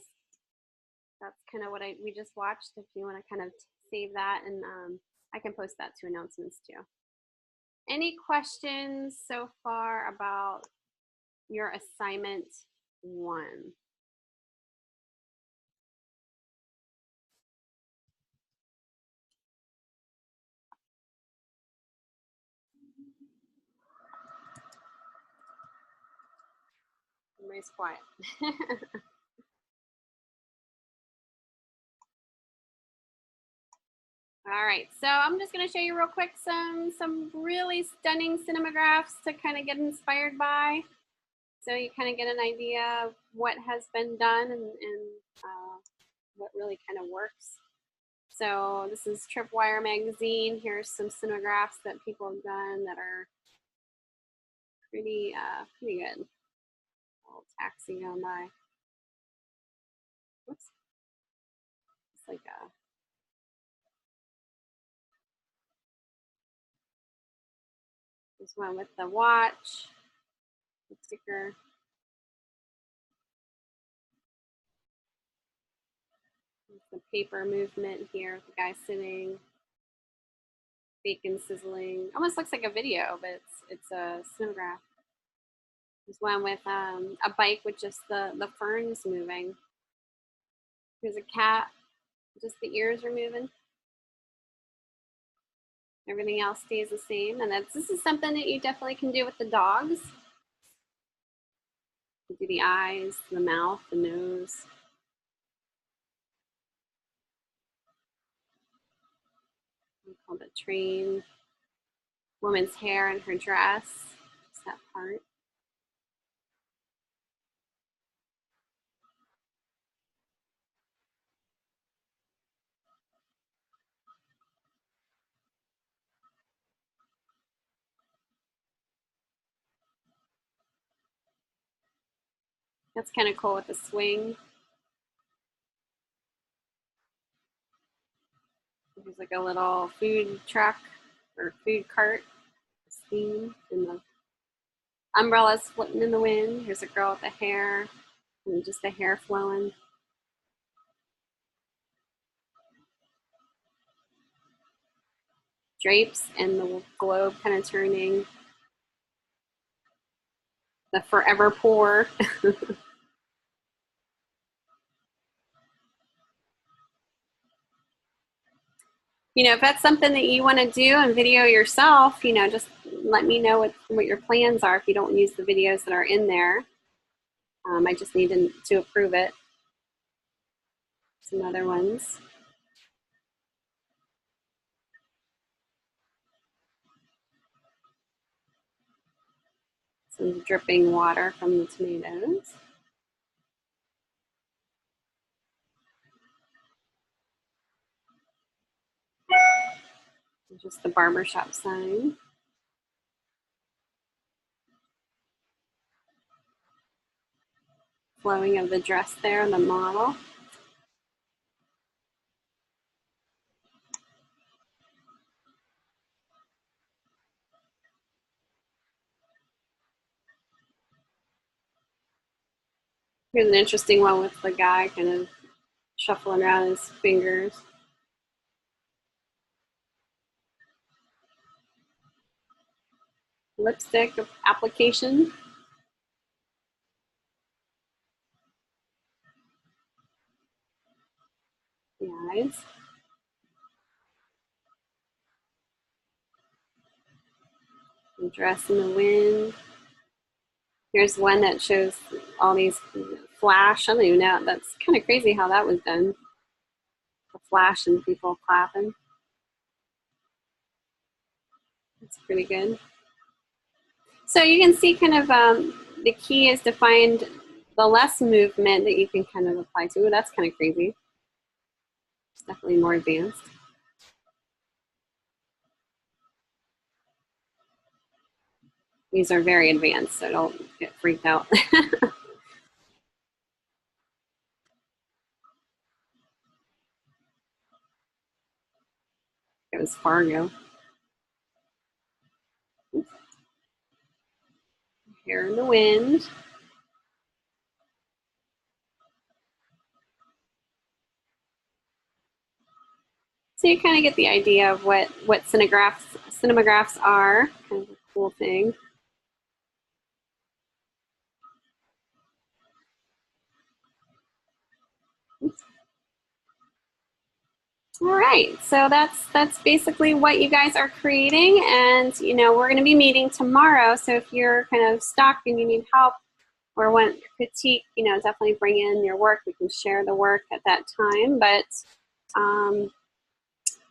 S1: That's kind of what we just watched. If you want to kind of save that, and I can post that to announcements too. Any questions so far about your assignment 1? Everybody's quiet. All right, so I'm just going to show you real quick some really stunning cinemagraphs to kind of get inspired by, so you kind of get an idea of what has been done and what really kind of works. So this is Tripwire magazine. Here's some cinemagraphs that people have done that are pretty good. A little taxi going by. Whoops. It's like a this one with the watch, the sticker. The paper movement here, the guy sitting, bacon sizzling. Almost looks like a video, but it's a cinemagraph. There's one with a bike with just the ferns moving. There's a cat, just the ears are moving. Everything else stays the same, and this is something that you definitely can do with the dogs. You do the eyes, the mouth, the nose. Called the train. Woman's hair and her dress, just that part. That's kind of cool with the swing. There's like a little food truck or food cart theme, and the umbrellas floating in the wind. Here's a girl with the hair and just the hair flowing. drapes and the globe kind of turning. The forever pour. You know, if that's something that you want to do and video yourself, you know, just let me know what your plans are if you don't use the videos that are in there. I just need to approve it. Some other ones. Some dripping water from the tomatoes. Just the barbershop sign. Flowing of the dress there, the model. Here's an interesting one with the guy kind of shuffling around his fingers. Lipstick application. The eyes. The dress in the wind. Here's one that shows all these flash. I don't even know. That's kind of crazy how that was done. The flash and people clapping. That's pretty good. So you can see kind of the key is to find the less movement that you can kind of apply to. Ooh, that's kind of crazy. It's definitely more advanced. These are very advanced, so don't get freaked out. It was Fargo. Hair in the wind. So you kind of get the idea of what cinemagraphs are. Kind of a cool thing. Oops. All right, so that's basically what you guys are creating, and you know we're going to be meeting tomorrow. So if you're kind of stuck and you need help or want critique, you know, definitely bring in your work. We can share the work at that time, but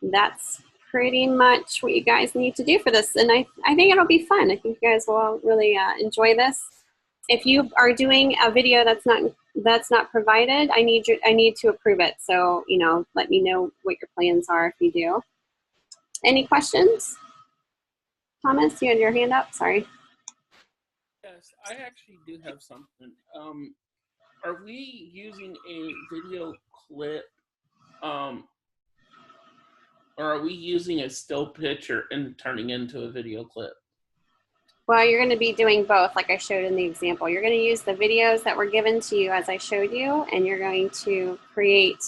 S1: that's pretty much what you guys need to do for this, and I think it'll be fun. I think you guys will really enjoy this. If you are doing a video that's not provided, I need to approve it. So, you know, let me know what your plans are if you do. Any questions? Thomas, you had your hand up. Sorry.
S3: Yes, I actually do have something. Are we using a video clip, or are we using a still picture and turning into a video clip?
S1: Well, you're going to be doing both, like I showed in the example. You're going to use the videos that were given to you as I showed you, and you're going to create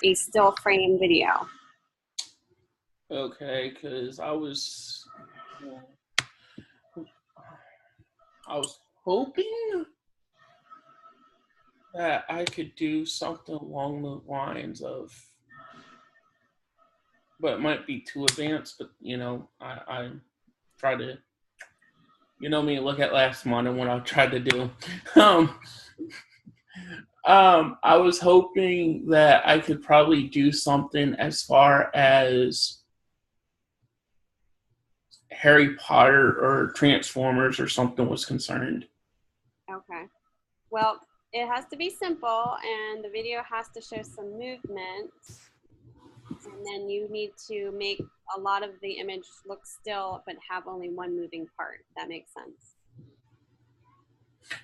S1: a still frame video.
S3: Okay, because I was hoping that I could do something along the lines of, but it might be too advanced, but you know, I try to, you know me, look at last month and what I tried to do. I was hoping that I could probably do something as far as Harry Potter or Transformers or something was concerned.
S1: Okay. Well, it has to be simple, and the video has to show some movement, and then you need to make a lot of the image look still but have only one moving part. If that makes sense.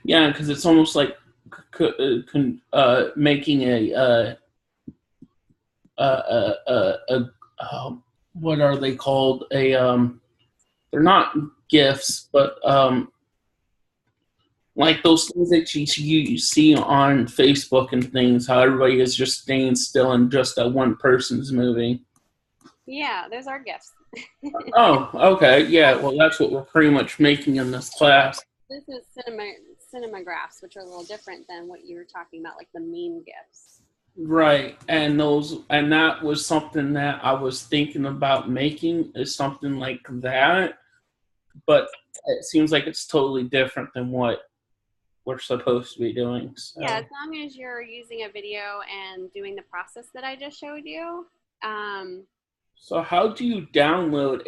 S3: Yeah, because it's almost like making what are they called? They're not GIFs, but like those things that you see on Facebook and things, how everybody is just staying still and just that one person's moving.
S1: Yeah, those are gifts.
S3: Oh, okay. Yeah, well, that's what we're pretty much making in this class.
S1: This is cinemagraphs, which are a little different than what you were talking about, like the meme gifts.
S3: Right. And that was something that I was thinking about making, is something like that. But it seems like it's totally different than what we're supposed to be doing. So.
S1: Yeah, as long as you're using a video and doing the process that I just showed you.
S3: So how do you download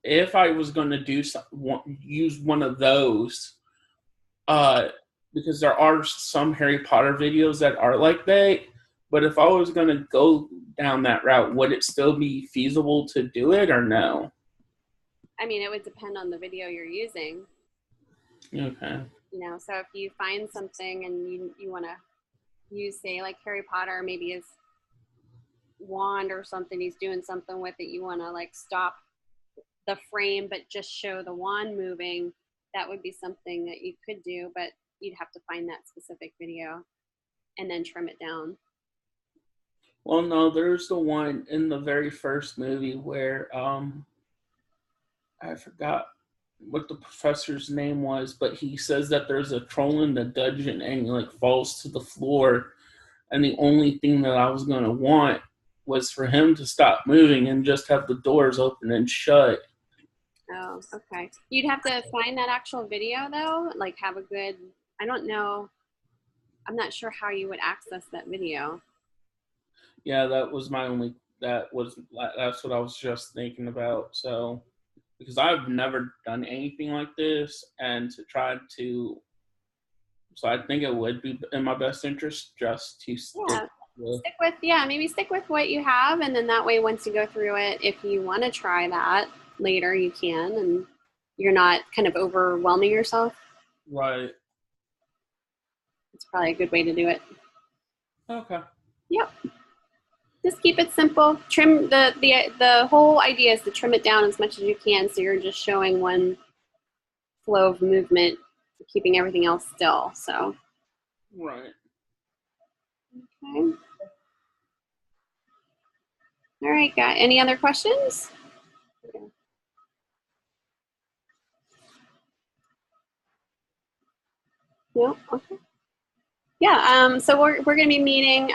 S3: if I was going to use one of those, because there are some Harry Potter videos that are like that, but if I was going to go down that route, would it still be feasible to do it or no?
S1: I mean, it would depend on the video you're using.
S3: Okay.
S1: You know, so if you find something and you want to use, say, like Harry Potter, maybe his wand or something, he's doing something with it, you want to like stop the frame but just show the wand moving, that would be something that you could do, but you'd have to find that specific video and then trim it down.
S3: Well, no, there's the one in the very first movie where I forgot what the professor's name was, but he says that there's a troll in the dungeon and he like falls to the floor, and the only thing that I was gonna want was for him to stop moving and just have the doors open and shut.
S1: Oh, okay. You'd have to find that actual video though, like have a good, I don't know, I'm not sure how you would access that video.
S3: Yeah, that's what I was just thinking about. So, because I've never done anything like this, and so I think it would be in my best interest just to
S1: maybe stick with what you have, and then that way once you go through it, if you want to try that later, you can, and you're not kind of overwhelming yourself.
S3: Right.
S1: It's probably a good way to do it.
S3: Okay.
S1: Yep. Just keep it simple. Trim the whole idea is to trim it down as much as you can, so you're just showing one flow of movement, keeping everything else still. So.
S3: Right.
S1: Okay. All right, guys. Any other questions? Okay. No. Okay. Yeah. So we're going to be meeting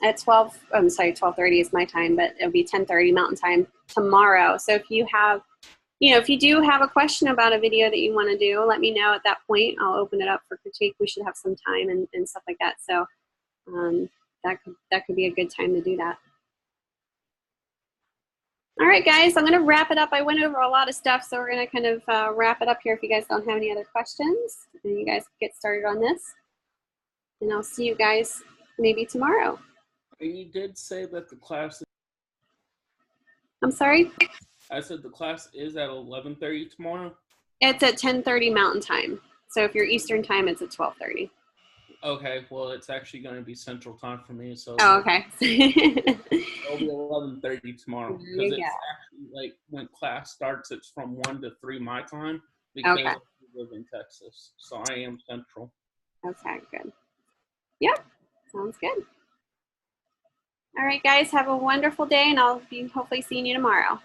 S1: at 12. I'm sorry, 12:30 is my time, but it'll be 10:30 Mountain Time tomorrow. So if you have, if you do have a question about a video that you want to do, let me know at that point. I'll open it up for critique. We should have some time and stuff like that. So that could be a good time to do that. All right, guys, I'm going to wrap it up. I went over a lot of stuff, so we're going to kind of wrap it up here if you guys don't have any other questions. And you guys get started on this. And I'll see you guys maybe tomorrow.
S3: And you did say that the class...
S1: I'm sorry?
S3: I said the class is at 11:30 tomorrow?
S1: It's at 10:30 Mountain Time. So if you're Eastern Time, it's at 12:30.
S3: Okay, well, it's actually going to be Central Time for me, so...
S1: Oh, okay.
S3: It'll be 11:30 tomorrow. Because it's actually, like, when class starts, it's from 1 to 3 my time, because I live in Texas, so I am Central.
S1: Okay, good. Yep, sounds good. All right, guys, have a wonderful day, and I'll be hopefully seeing you tomorrow.